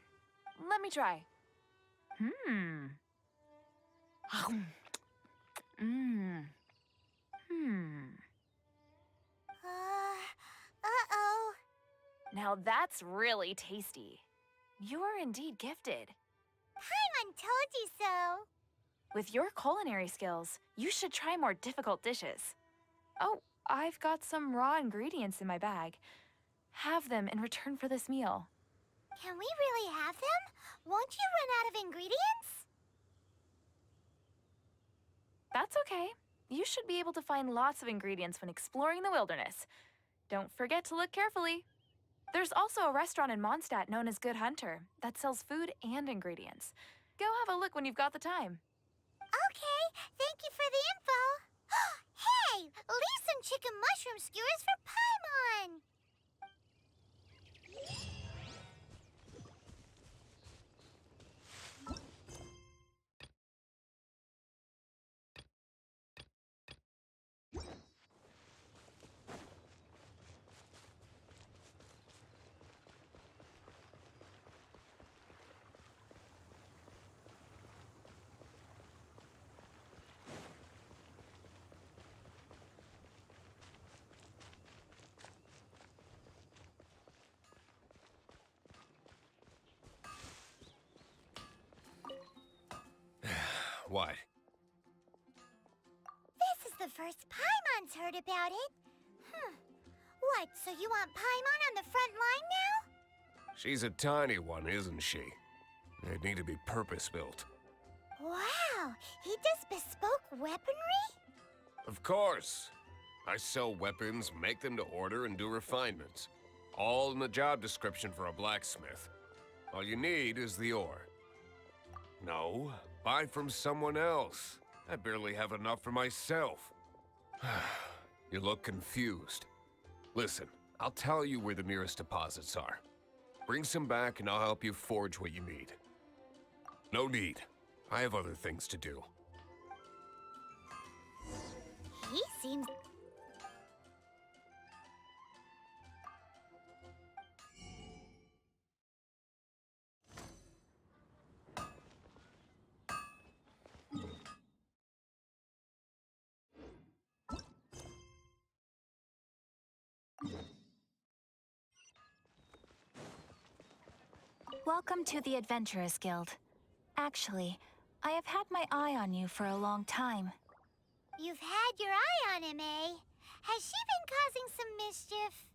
Speaker 2: Let me try. Hmm.
Speaker 1: Uh-oh.
Speaker 2: Now that's really tasty. You're indeed gifted.
Speaker 1: Paimon told you so.
Speaker 2: With your culinary skills, you should try more difficult dishes. Oh, I've got some raw ingredients in my bag. Have them in return for this meal.
Speaker 1: Can we really have them? Won't you run out of ingredients?
Speaker 2: That's okay. You should be able to find lots of ingredients when exploring the wilderness. Don't forget to look carefully. There's also a restaurant in Mondstadt known as Good Hunter that sells food and ingredients. Go have a look when you've got the time.
Speaker 1: Okay, thank you for the info. Hey, leave some chicken mushroom skewers for Paimon.
Speaker 7: What?
Speaker 1: This is the first Paimon's heard about it. What, so you want Paimon on the front line now?
Speaker 7: She's a tiny one, isn't she? They'd need to be purpose-built.
Speaker 1: Wow, he does bespoke weaponry?
Speaker 7: Of course. I sell weapons, make them to order, and do refinements. All in the job description for a blacksmith. All you need is the ore. No, buy from someone else. I barely have enough for myself. You look confused. Listen, I'll tell you where the nearest deposits are. Bring some back and I'll help you forge what you need. No need. I have other things to do.
Speaker 1: He seems...
Speaker 8: Welcome to the Adventurers Guild. Actually, I have had my eye on you for a long time.
Speaker 1: You've had your eye on him, eh? Has she been causing some mischief?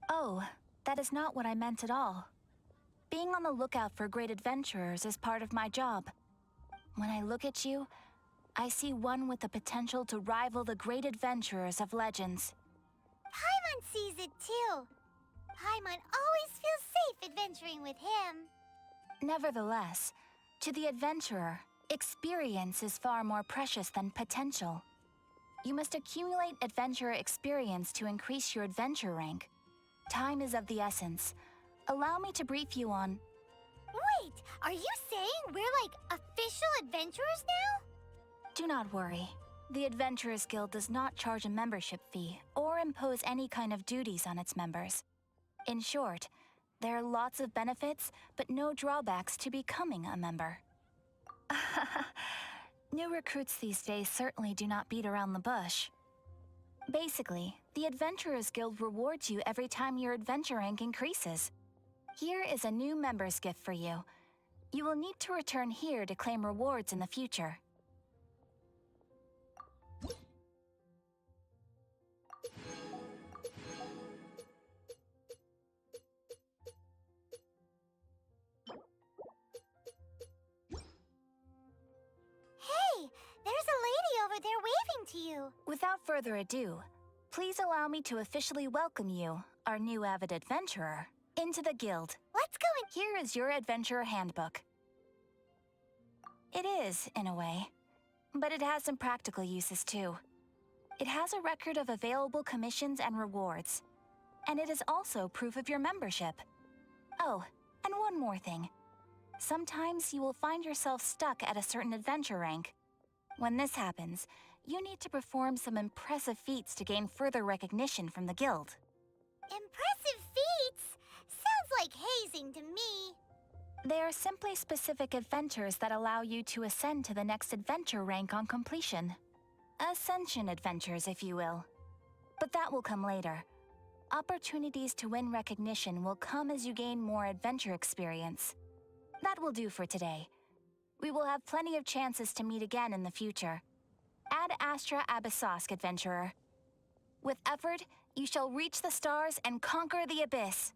Speaker 8: Oh, that is not what I meant at all. Being on the lookout for great adventurers is part of my job. When I look at you, I see one with the potential to rival the great adventurers of legends.
Speaker 1: Paimon sees it too. Paimon always feels safe adventuring with him.
Speaker 8: Nevertheless, to the adventurer, experience is far more precious than potential. You must accumulate adventurer experience to increase your adventure rank. Time is of the essence. Allow me to brief you on...
Speaker 1: Wait, are you saying we're like official adventurers now?
Speaker 8: Do not worry. The Adventurers Guild does not charge a membership fee or impose any kind of duties on its members. In short, there are lots of benefits, but no drawbacks to becoming a member. New recruits these days certainly do not beat around the bush. Basically, the Adventurers Guild rewards you every time your adventure rank increases. Here is a new member's gift for you. You will need to return here to claim rewards in the future.
Speaker 1: Hey, there's a lady over there waving to you.
Speaker 8: Without further ado, please allow me to officially welcome you, our new avid adventurer, into the guild.
Speaker 1: Let's go in.
Speaker 8: Here is your adventurer handbook. It is, in a way, but it has some practical uses too. It has a record of available commissions and rewards, and it is also proof of your membership. Oh, and one more thing. Sometimes you will find yourself stuck at a certain adventure rank. When this happens, you need to perform some impressive feats to gain further recognition from the guild.
Speaker 1: Impressive feats? Sounds like hazing to me.
Speaker 8: They are simply specific adventures that allow you to ascend to the next adventure rank on completion. Ascension adventures, if you will. But that will come later. Opportunities to win recognition will come as you gain more adventure experience. That will do for today. We will have plenty of chances to meet again in the future. Ad Astra Abyssosk, adventurer. With effort, you shall reach the stars and conquer the abyss.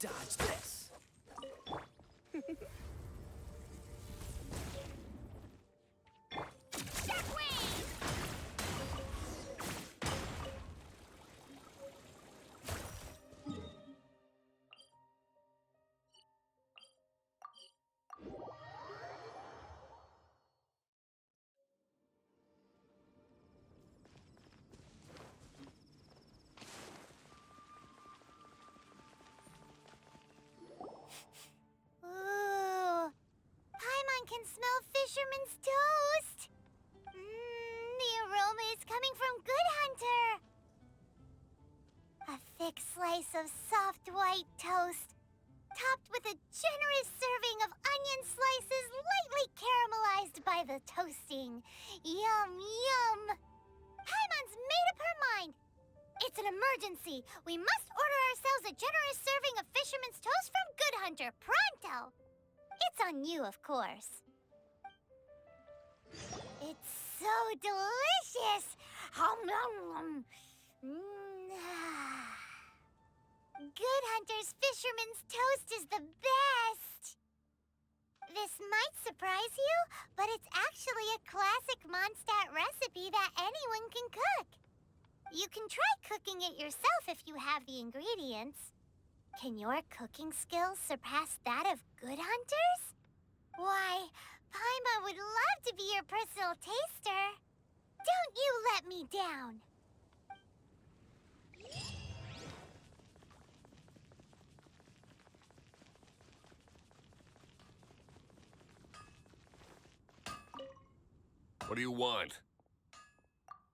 Speaker 9: Dodge this!
Speaker 1: Ooh, Paimon can smell fisherman's toast. The aroma is coming from Good Hunter. A thick slice of soft white toast, topped with a generous serving of onion slices lightly caramelized by the toasting. Yum, yum. Paimon's made up her mind. It's an emergency. We must order ourselves a generous serving of fisherman's toast from Good Hunter, pronto! It's on you, of course. It's so delicious! Hum, nom, nom. Good Hunter's fisherman's toast is the best! This might surprise you, but it's actually a classic Mondstadt recipe that anyone can cook. You can try cooking it yourself if you have the ingredients. Can your cooking skills surpass that of Good Hunter's? Why, Paimon would love to be your personal taster. Don't you let me down.
Speaker 7: What do you want?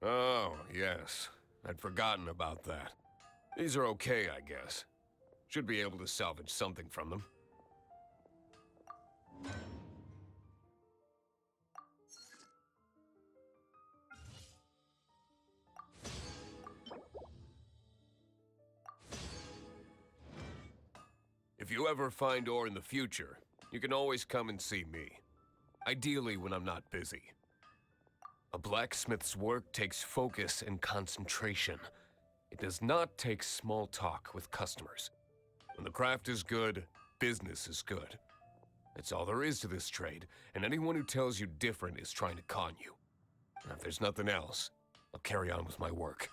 Speaker 7: Oh, yes. I'd forgotten about that. These are okay, I guess. Should be able to salvage something from them. If you ever find ore in the future, you can always come and see me. Ideally when I'm not busy. A blacksmith's work takes focus and concentration. It does not take small talk with customers. When the craft is good, business is good. That's all there is to this trade, and anyone who tells you different is trying to con you. And if there's nothing else, I'll carry on with my work.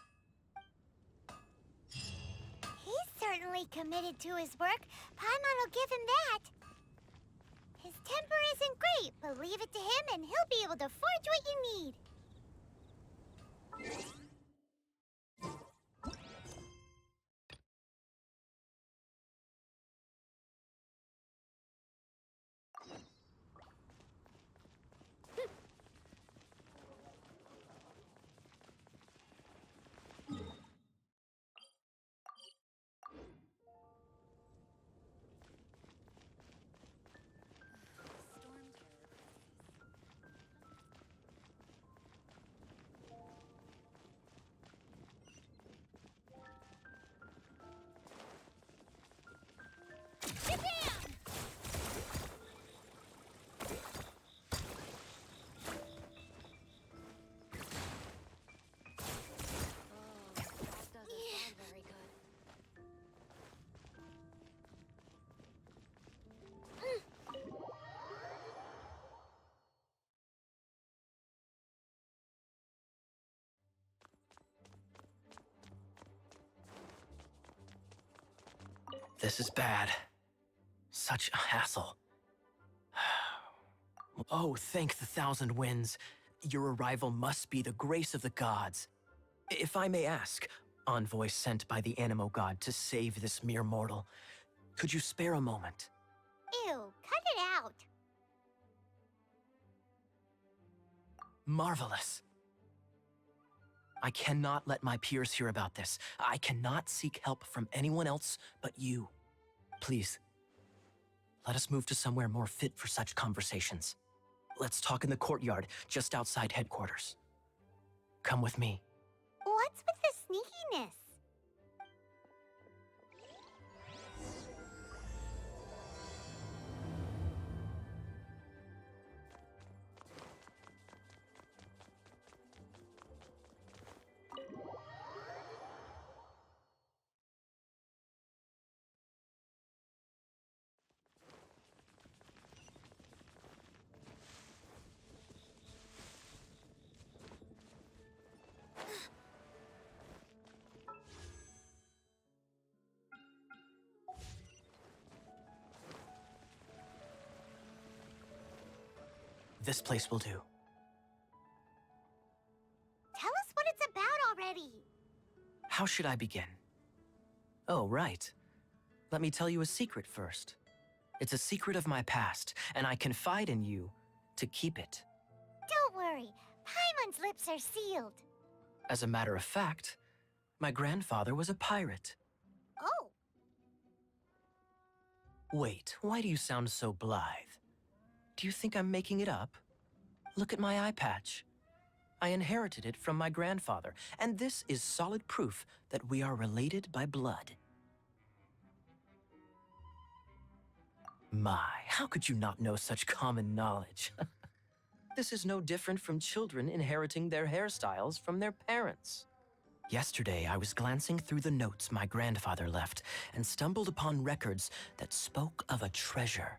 Speaker 1: He's certainly committed to his work. Paimon will give him that. His temper isn't great, but leave it to him and he'll be able to forge what you need.
Speaker 5: This is bad. Such a hassle. Oh, thank the thousand winds. Your arrival must be the grace of the gods. If I may ask, envoy sent by the Animo god to save this mere mortal, could you spare a moment?
Speaker 1: Ew, cut it out.
Speaker 5: Marvelous. I cannot let my peers hear about this. I cannot seek help from anyone else but you. Please, let us move to somewhere more fit for such conversations. Let's talk in the courtyard, just outside headquarters. Come with me.
Speaker 1: What's with the sneakiness?
Speaker 5: This place will do.
Speaker 1: Tell us what it's about already.
Speaker 5: How should I begin? Oh, right. Let me tell you a secret first. It's a secret of my past, and I confide in you to keep it.
Speaker 1: Don't worry, Paimon's lips are sealed.
Speaker 5: As a matter of fact, my grandfather was a pirate.
Speaker 1: Oh,
Speaker 5: Wait, why do you sound so blithe? Do you think I'm making it up? Look at my eye patch. I inherited it from my grandfather, and this is solid proof that we are related by blood. My, how could you not know such common knowledge? This is no different from children inheriting their hairstyles from their parents. Yesterday, I was glancing through the notes my grandfather left and stumbled upon records that spoke of a treasure.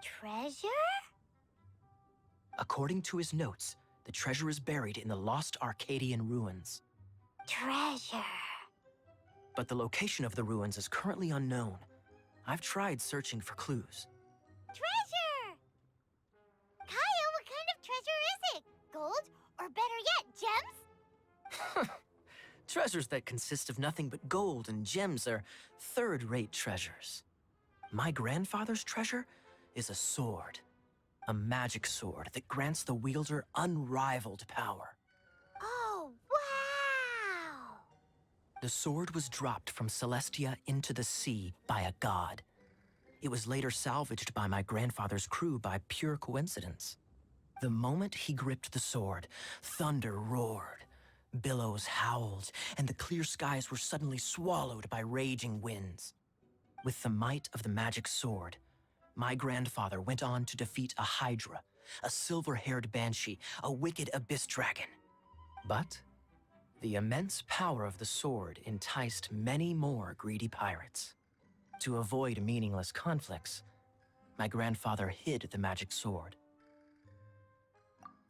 Speaker 1: treasure?
Speaker 5: According to his notes, the treasure is buried in the lost Arcadian ruins.
Speaker 1: Treasure.
Speaker 5: But the location of the ruins is currently unknown. I've tried searching for clues.
Speaker 1: Treasure! Kaya, what kind of treasure is it? Gold? Or better yet, gems?
Speaker 5: Treasures that consist of nothing but gold and gems are third-rate treasures. My grandfather's treasure is a sword. A magic sword that grants the wielder unrivaled power.
Speaker 1: Oh, wow!
Speaker 5: The sword was dropped from Celestia into the sea by a god. It was later salvaged by my grandfather's crew by pure coincidence. The moment he gripped the sword, thunder roared, billows howled, and the clear skies were suddenly swallowed by raging winds.
Speaker 9: With the might of the magic sword, my grandfather went on to defeat a hydra, a silver-haired banshee, a wicked abyss dragon. But the immense power of the sword enticed many more greedy pirates. To avoid meaningless conflicts, my grandfather hid the magic sword.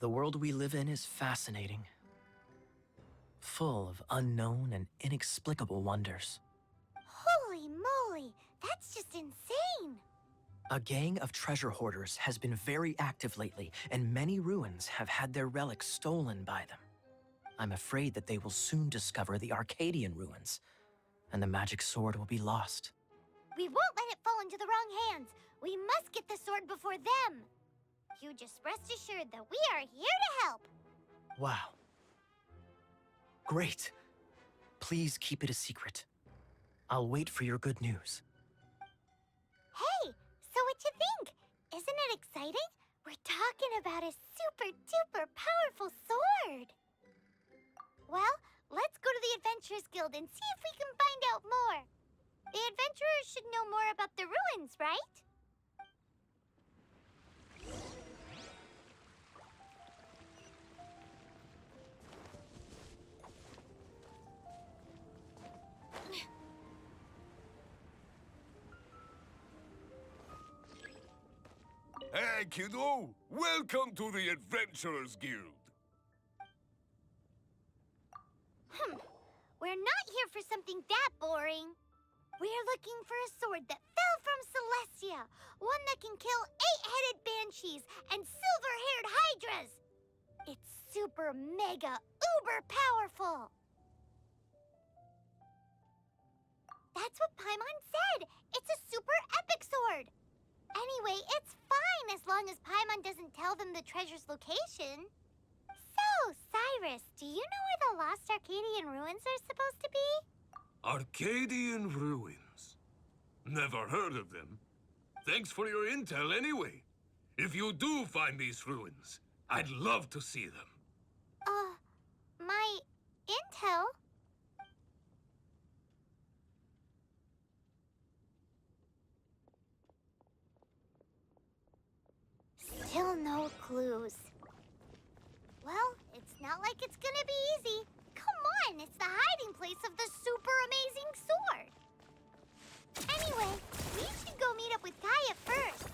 Speaker 9: The world we live in is fascinating, full of unknown and inexplicable wonders.
Speaker 1: Holy moly, that's just insane!
Speaker 9: A gang of treasure hoarders has been very active lately, and many ruins have had their relics stolen by them. I'm afraid that they will soon discover the Arcadian ruins, and the magic sword will be lost.
Speaker 1: We won't let it fall into the wrong hands. We must get the sword before them. You just rest assured that we are here to help.
Speaker 9: Wow. Great. Please keep it a secret. I'll wait for your good news.
Speaker 1: Hey, so what you think? Isn't it exciting? We're talking about a super-duper powerful sword. Well, let's go to the Adventurers Guild and see if we can find out more. The adventurers should know more about the ruins, right?
Speaker 7: Hey, kiddo! Welcome to the Adventurers Guild.
Speaker 1: We're not here for something that boring. We're looking for a sword that fell from Celestia. One that can kill 8-headed banshees and silver-haired hydras. It's super mega uber powerful. That's what Paimon said. It's a super epic sword. Anyway, it's fine as long as Paimon doesn't tell them the treasure's location. So, Cyrus, do you know where the lost Arcadian ruins are supposed to be?
Speaker 10: Arcadian ruins. Never heard of them. Thanks for your intel anyway. If you do find these ruins, I'd love to see them.
Speaker 1: My intel? Still no clues. Well, it's not like it's gonna be easy. Come on, it's the hiding place of the super amazing sword. Anyway, we should go meet up with Gaia first.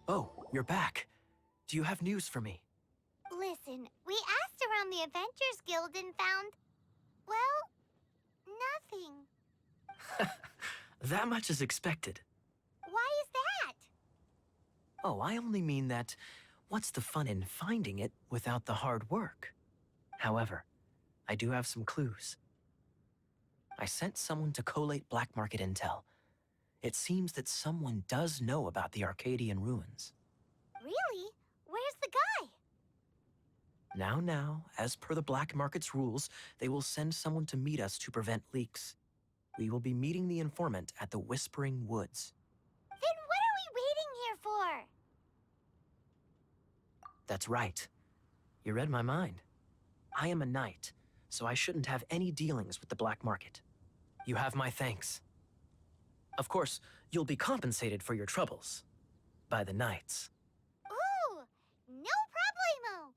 Speaker 9: Oh, you're back. Do you have news for me?
Speaker 1: Listen, we asked around the Adventurers Guild and found, well, nothing.
Speaker 9: That much is expected.
Speaker 1: Why is that?
Speaker 9: Oh, I only mean that what's the fun in finding it without the hard work? However, I do have some clues. I sent someone to collate black market intel. It seems that someone does know about the Arcadian ruins.
Speaker 1: Really? Where's the guy?
Speaker 9: Now, as per the black market's rules, they will send someone to meet us to prevent leaks. We will be meeting the informant at the Whispering Woods.
Speaker 1: Then what are we waiting here for?
Speaker 9: That's right. You read my mind. I am a knight, so I shouldn't have any dealings with the black market. You have my thanks. Of course, you'll be compensated for your troubles by the knights.
Speaker 1: Ooh, no problemo.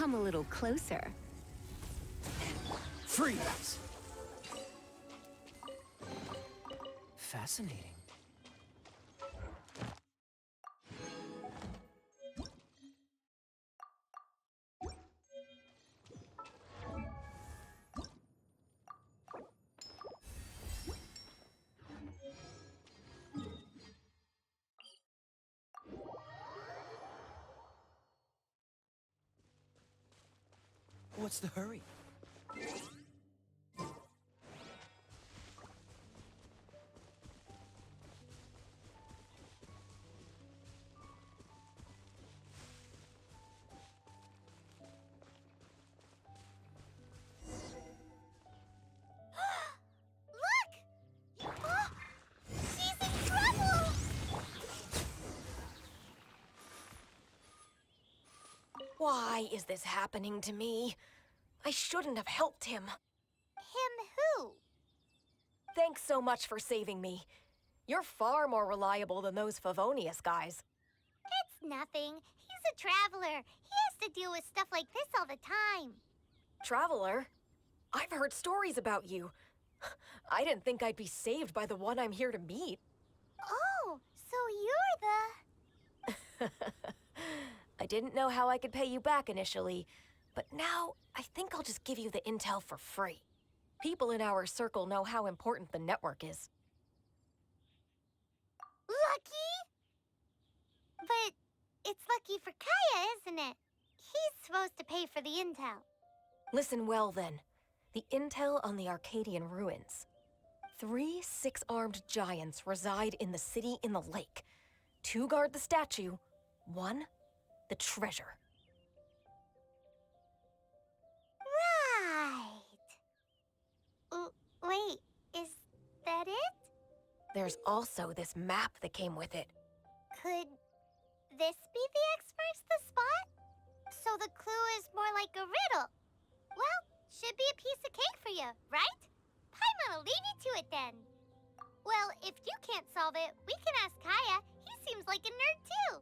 Speaker 6: come a little closer.
Speaker 3: Freeze! Fascinating.
Speaker 9: What's the hurry?
Speaker 1: Look! Oh, she's in trouble!
Speaker 11: Why is this happening to me? I shouldn't have helped him.
Speaker 1: Him who?
Speaker 11: Thanks so much for saving me. You're far more reliable than those Favonius guys.
Speaker 1: It's nothing. He's a traveler. He has to deal with stuff like this all the time.
Speaker 11: Traveler? I've heard stories about you. I didn't think I'd be saved by the one I'm here to meet.
Speaker 1: Oh, so you're the...
Speaker 11: I didn't know how I could pay you back initially, but now I think I'll just give you the intel for free. People in our circle know how important the network is.
Speaker 1: Lucky? But it's lucky for Kaya, isn't it? He's supposed to pay for the intel.
Speaker 11: Listen well, then. The intel on the Arcadian ruins. 3 6-armed giants reside in the city in the lake. 2 guard the statue, 1 the treasure.
Speaker 1: Right. Wait, is that it?
Speaker 11: There's also this map that came with it.
Speaker 1: Could this be the experts the spot? So the clue is more like a riddle. Well, should be a piece of cake for you, right? Paimon'll leave you to it then. Well, if you can't solve it, we can ask Kaya. He seems like a nerd too.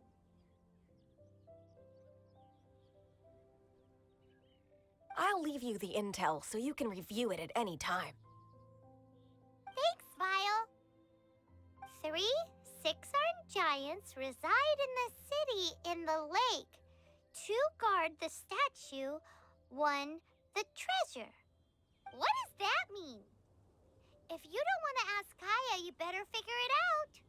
Speaker 11: I'll leave you the intel so you can review it at any time.
Speaker 1: Thanks, Vile. 3 6-armed giants reside in the city in the lake. 2 guard the statue, 1 the treasure. What does that mean? If you don't want to ask Kaya, you better figure it out.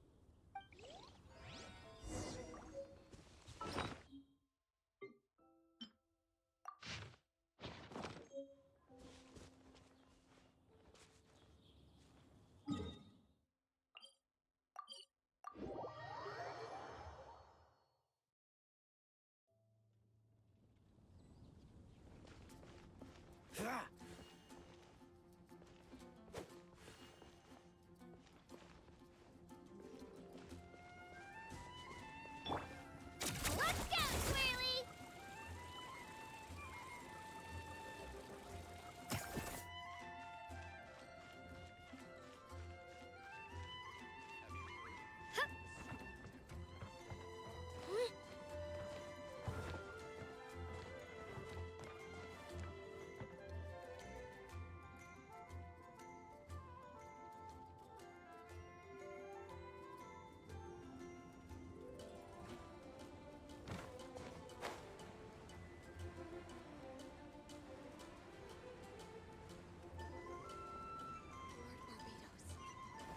Speaker 1: Let's go, Swirly!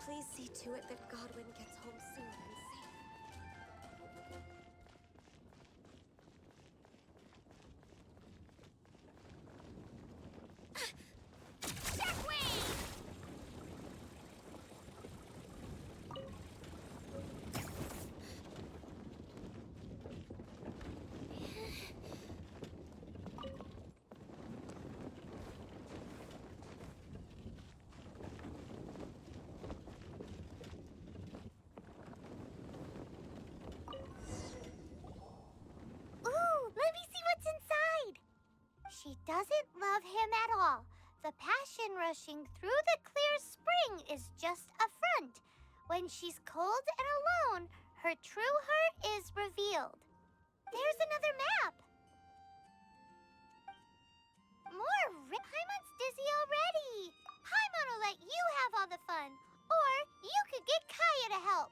Speaker 11: Please see to it that Godwin gets home soon and safe.
Speaker 1: She doesn't love him at all. The passion rushing through the clear spring is just a front. When she's cold and alone, her true heart is revealed. There's another map. Paimon's dizzy already. Paimon will let you have all the fun. Or you could get Kaya to help.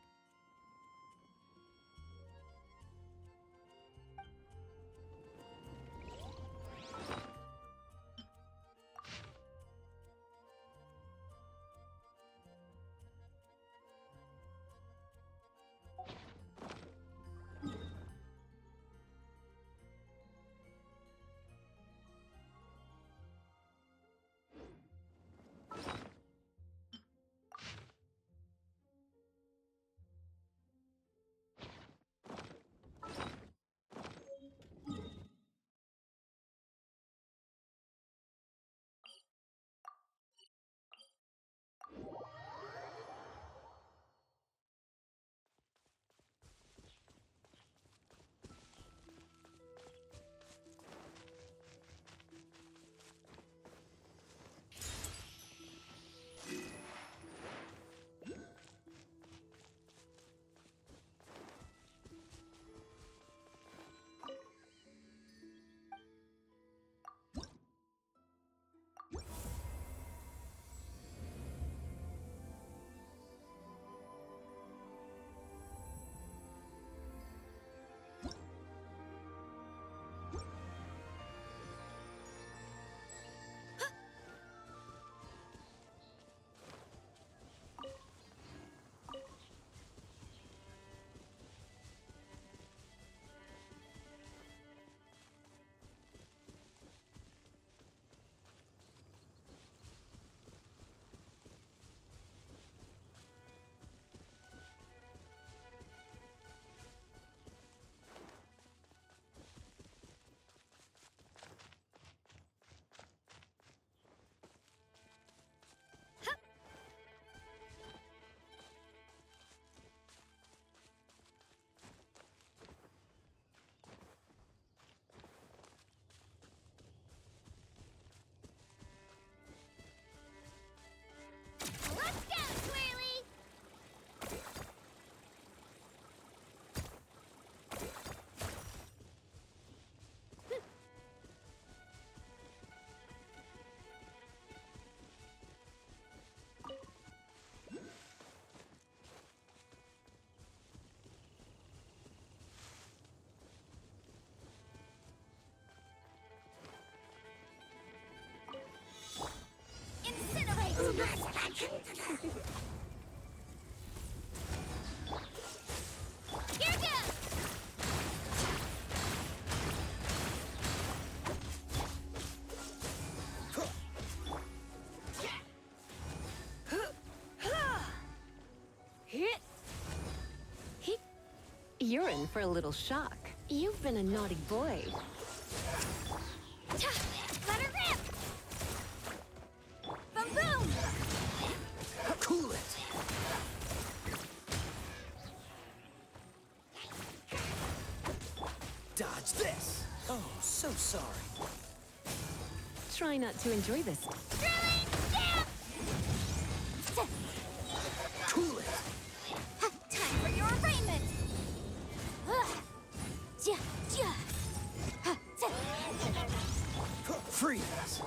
Speaker 1: Let's go, Twirly! Here goes!
Speaker 6: You're in for a little shock. You've been a naughty boy.
Speaker 1: Let her rip! Boom, boom!
Speaker 9: Cool it! Dodge this! Oh, so sorry.
Speaker 6: Try not to enjoy this.
Speaker 9: Cool it!
Speaker 1: Time for your arraignment!
Speaker 9: Freeze!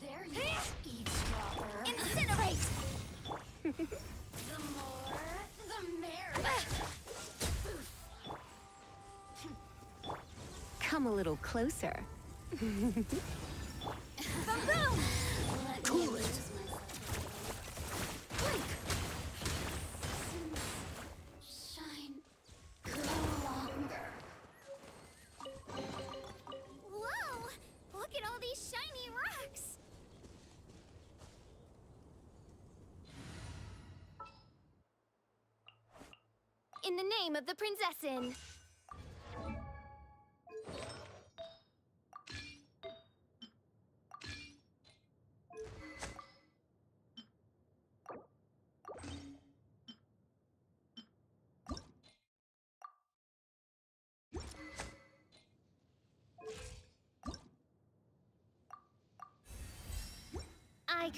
Speaker 2: There you are, eavesdropper.
Speaker 1: Incinerate!
Speaker 2: The more, the merrier.
Speaker 6: Come a little closer.
Speaker 1: Boom, boom!
Speaker 9: Cool it!
Speaker 2: Shine glow longer.
Speaker 1: Whoa! Look at all these shiny rocks!
Speaker 12: In the name of the Prinzessin. I...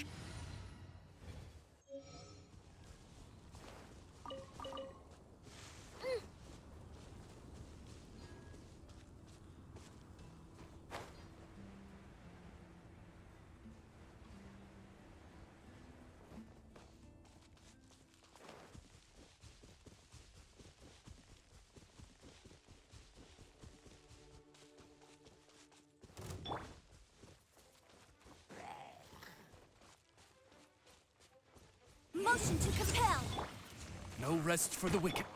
Speaker 12: Motion to compel!
Speaker 13: No rest for the wicked.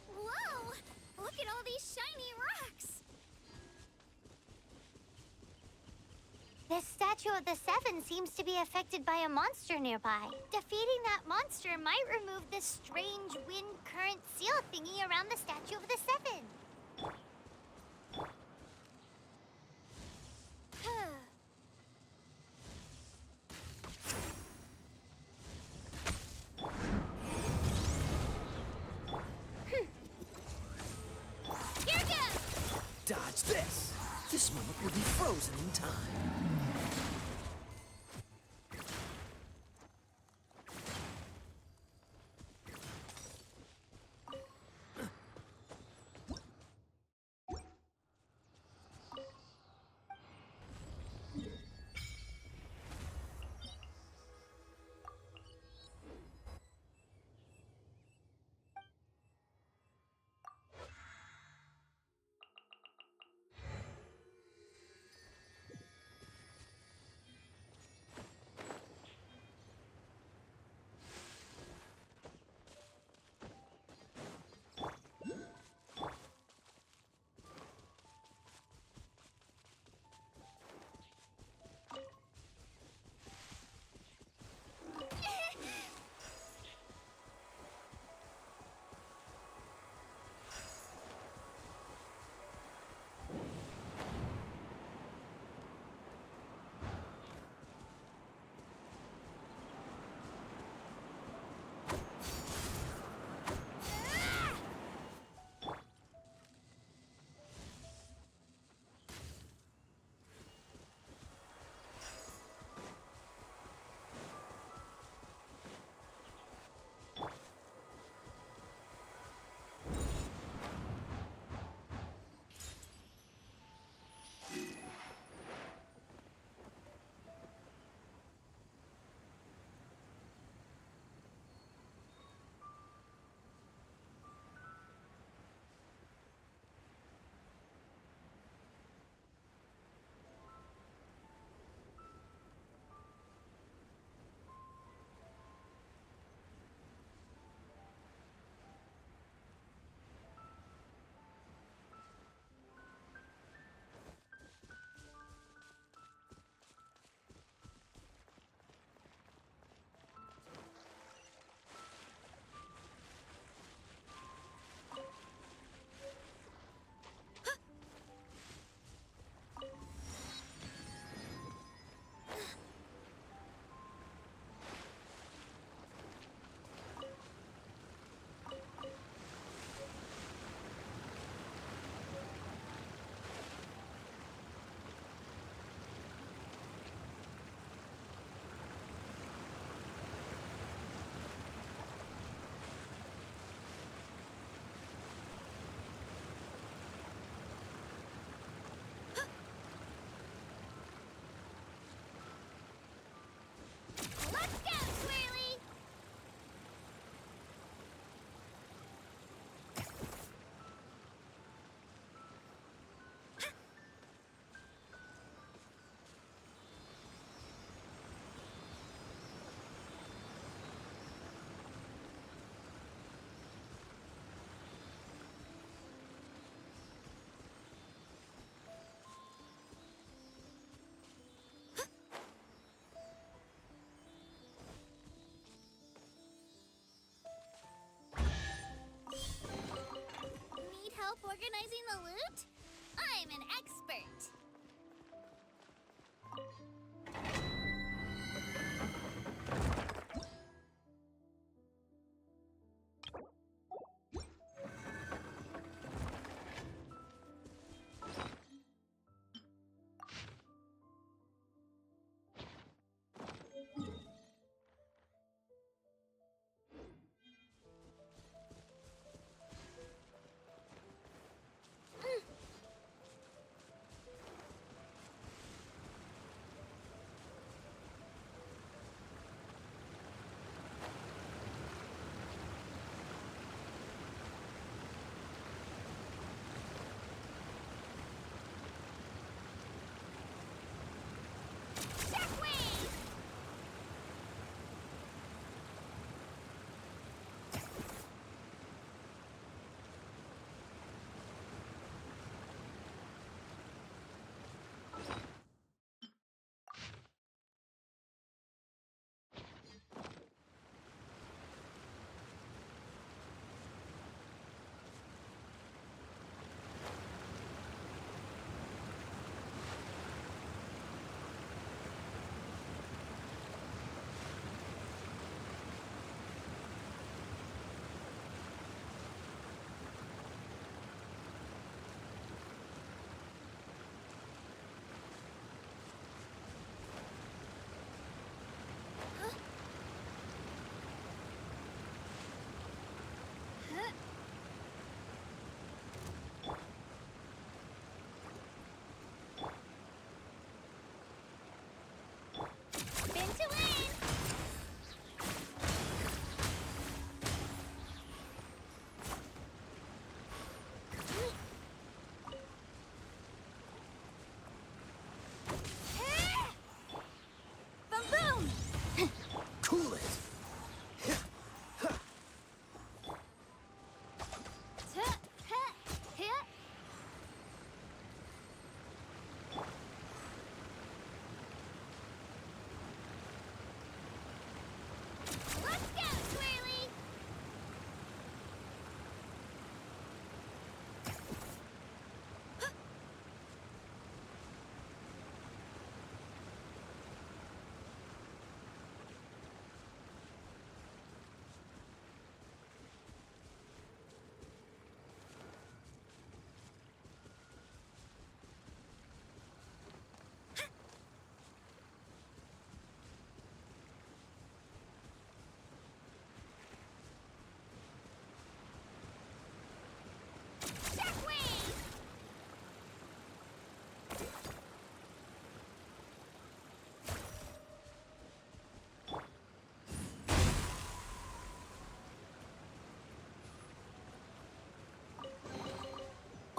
Speaker 12: Whoa! Look at all these shiny rocks!
Speaker 1: This statue of the Seven seems to be affected by a monster nearby. Defeating that monster might remove this strange wind current seal thingy around the statue of the Seven.
Speaker 12: Here goes!
Speaker 13: Dodge this! This moment will be frozen in time. Cool it!
Speaker 12: Let's go, Twirly! Shockwave!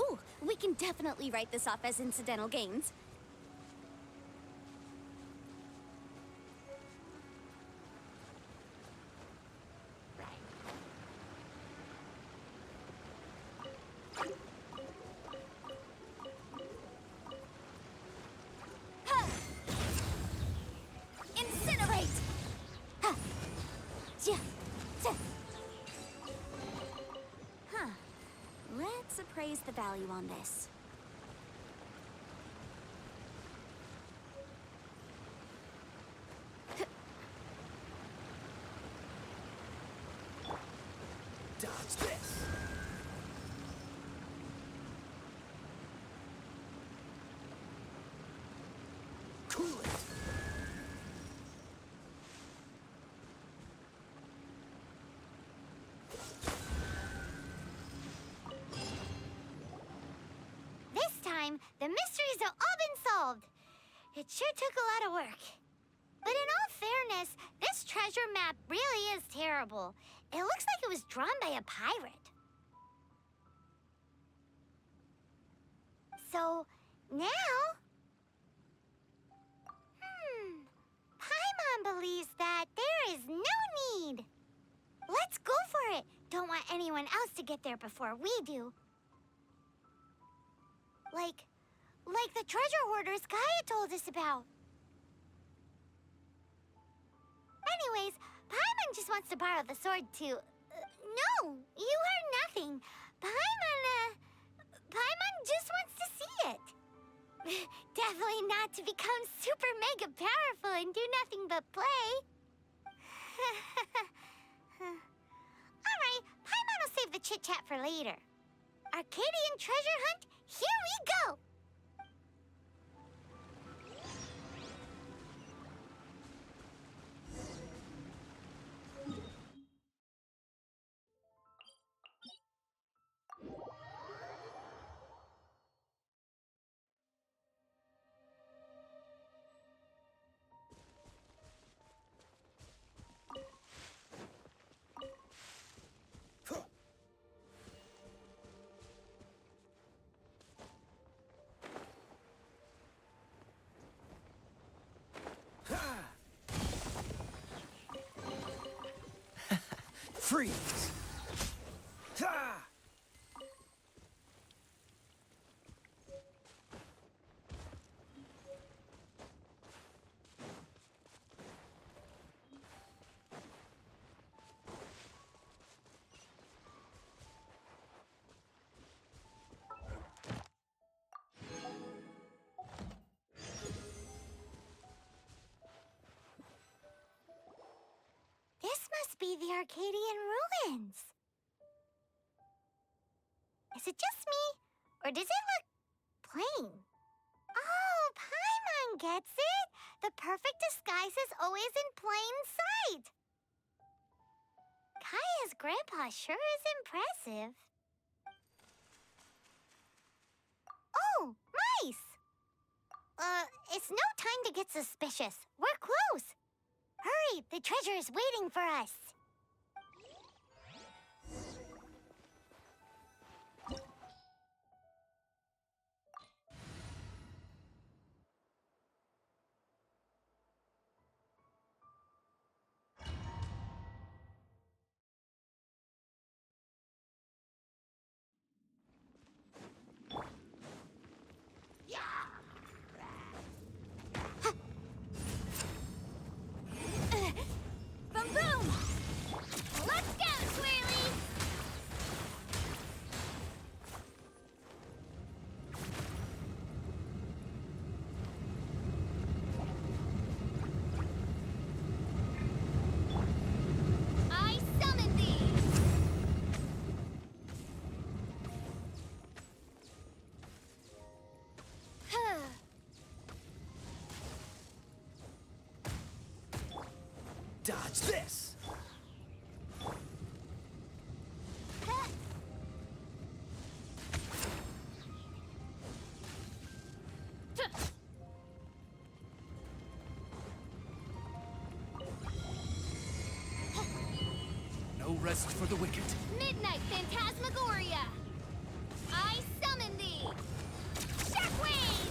Speaker 4: Ooh, we can definitely write this off as incidental gains. Huh. Incinerate! Huh. Yeah. Yeah. Huh. Let's appraise the value on this.
Speaker 13: Dodge this! Cool it!
Speaker 1: This time, the mysteries have all been solved. It sure took a lot of work. But in all fairness, this treasure map really is terrible. It looks like it was drawn by a pirate. So, now... Paimon believes that there is no need. Let's go for it. Don't want anyone else to get there before we do. Like the treasure hoarders Gaia told us about. Anyways, Paimon just wants to borrow the sword to... no, you heard nothing. Paimon just wants to see it. Definitely not to become super mega powerful and do nothing but play. Alright, Paimon will save the chit-chat for later. Arcadian treasure hunt, here we go!
Speaker 13: Freeze! Ha!
Speaker 1: This must be the Arcadian ruins. Is it just me, or does it look plain? Oh, Paimon gets it! The perfect disguise is always in plain sight! Kaya's grandpa sure is impressive. Oh, mice! It's no time to get suspicious. We're close. Hurry, the treasure is waiting for us.
Speaker 13: dodge this! No rest for the wicked.
Speaker 12: Midnight Phantasmagoria! I summon thee! Shockwave!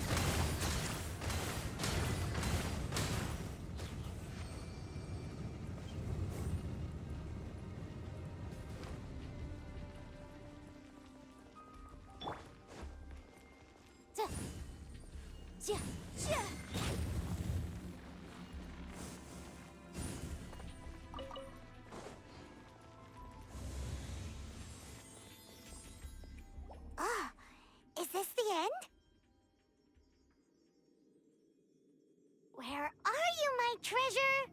Speaker 1: Ah, is this the end? Where are you, my treasure?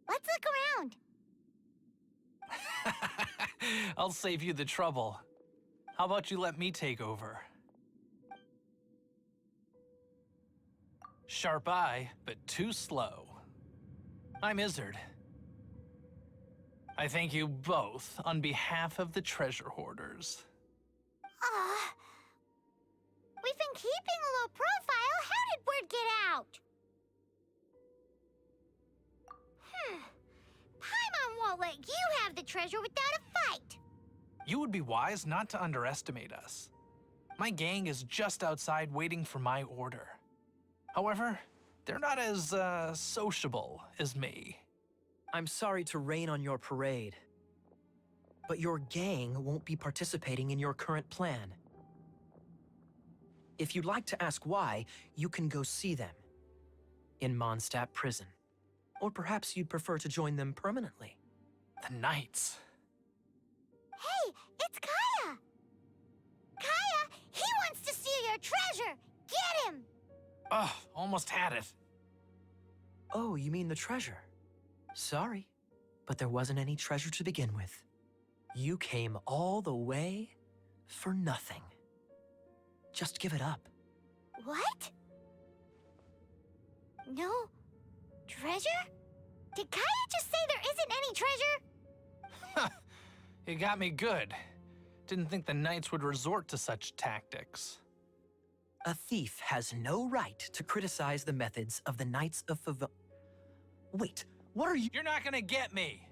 Speaker 1: Let's look around.
Speaker 14: I'll save you the trouble. How about you let me take over? Sharp eye, but too slow. I'm Izzard. I thank you both on behalf of the treasure hoarders.
Speaker 1: We've been keeping a low profile. How did word get out? Paimon won't let you have the treasure without a fight.
Speaker 14: You would be wise not to underestimate us. My gang is just outside waiting for my order. However, they're not as, sociable as me.
Speaker 9: I'm sorry to rain on your parade, but your gang won't be participating in your current plan. If you'd like to ask why, you can go see them in Mondstadt prison. Or perhaps you'd prefer to join them permanently.
Speaker 14: The Knights.
Speaker 1: Hey, it's Kaya! Kaya, he wants to steal your treasure! Get him!
Speaker 14: Ugh, almost had it.
Speaker 9: Oh, you mean the treasure? Sorry, but there wasn't any treasure to begin with. You came all the way for nothing. Just give it up.
Speaker 1: What? No treasure? Did Kaya just say there isn't any treasure?
Speaker 14: You got me good. Didn't think the Knights would resort to such tactics.
Speaker 9: A thief has no right to criticize the methods of the Knights of Favon. Wait, what are you—
Speaker 14: You're not gonna get me!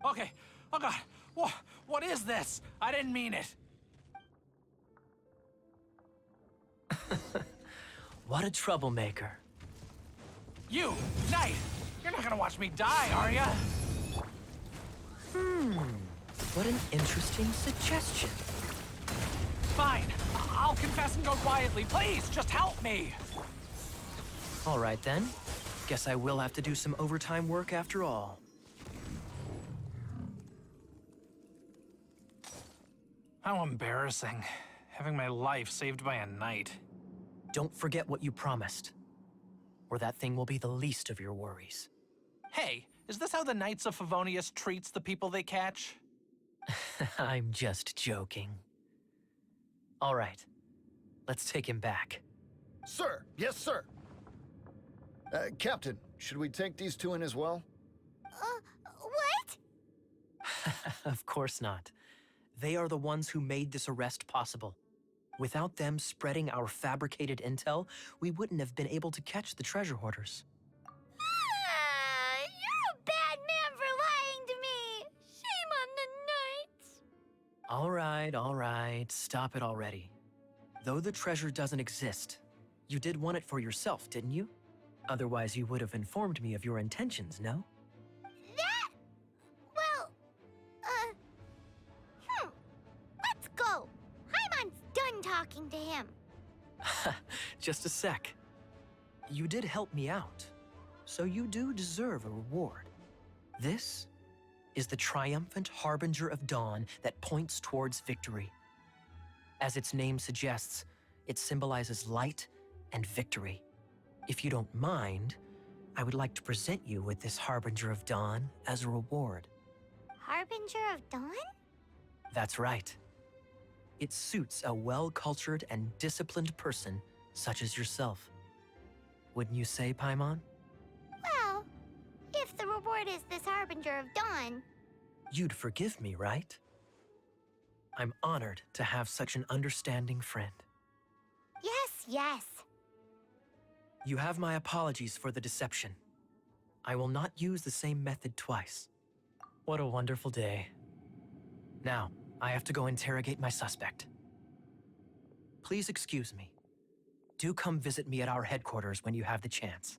Speaker 14: Okay, oh god, what is this? I didn't mean it.
Speaker 9: What a troublemaker.
Speaker 14: You, Knight! You're not gonna watch me die, are ya?
Speaker 9: What an interesting suggestion.
Speaker 14: Fine, I'll confess and go quietly. Please, just help me!
Speaker 9: All right then. Guess I will have to do some overtime work after all.
Speaker 14: How embarrassing, having my life saved by a knight.
Speaker 9: Don't forget what you promised, or that thing will be the least of your worries.
Speaker 14: Hey, is this how the Knights of Favonius treats the people they catch?
Speaker 9: I'm just joking. All right, let's take him back.
Speaker 15: Sir, yes, sir. Captain, should we take these two in as well?
Speaker 1: What?
Speaker 9: Of course not. They are the ones who made this arrest possible. Without them spreading our fabricated intel, we wouldn't have been able to catch the treasure hoarders.
Speaker 1: You're a bad man for lying to me. Shame on the Knights.
Speaker 9: All right, stop it already. Though the treasure doesn't exist, you did want it for yourself, didn't you? Otherwise, you would have informed me of your intentions, no?
Speaker 1: Well, let's go. Hyman's done talking to him.
Speaker 9: Just a sec. You did help me out, so you do deserve a reward. This is the triumphant harbinger of dawn that points towards victory. As its name suggests, it symbolizes light and victory. If you don't mind, I would like to present you with this harbinger of dawn as a reward.
Speaker 1: Harbinger of Dawn?
Speaker 9: That's right. It suits a well-cultured and disciplined person such as yourself. Wouldn't you say, Paimon?
Speaker 1: Well, if the reward is this Harbinger of Dawn,
Speaker 9: You'd forgive me, right? I'm honored to have such an understanding friend.
Speaker 1: yes.
Speaker 9: You have my apologies for the deception. I will not use the same method twice. What a wonderful day. Now, I have to go interrogate my suspect. Please excuse me. Do come visit me at our headquarters when you have the chance.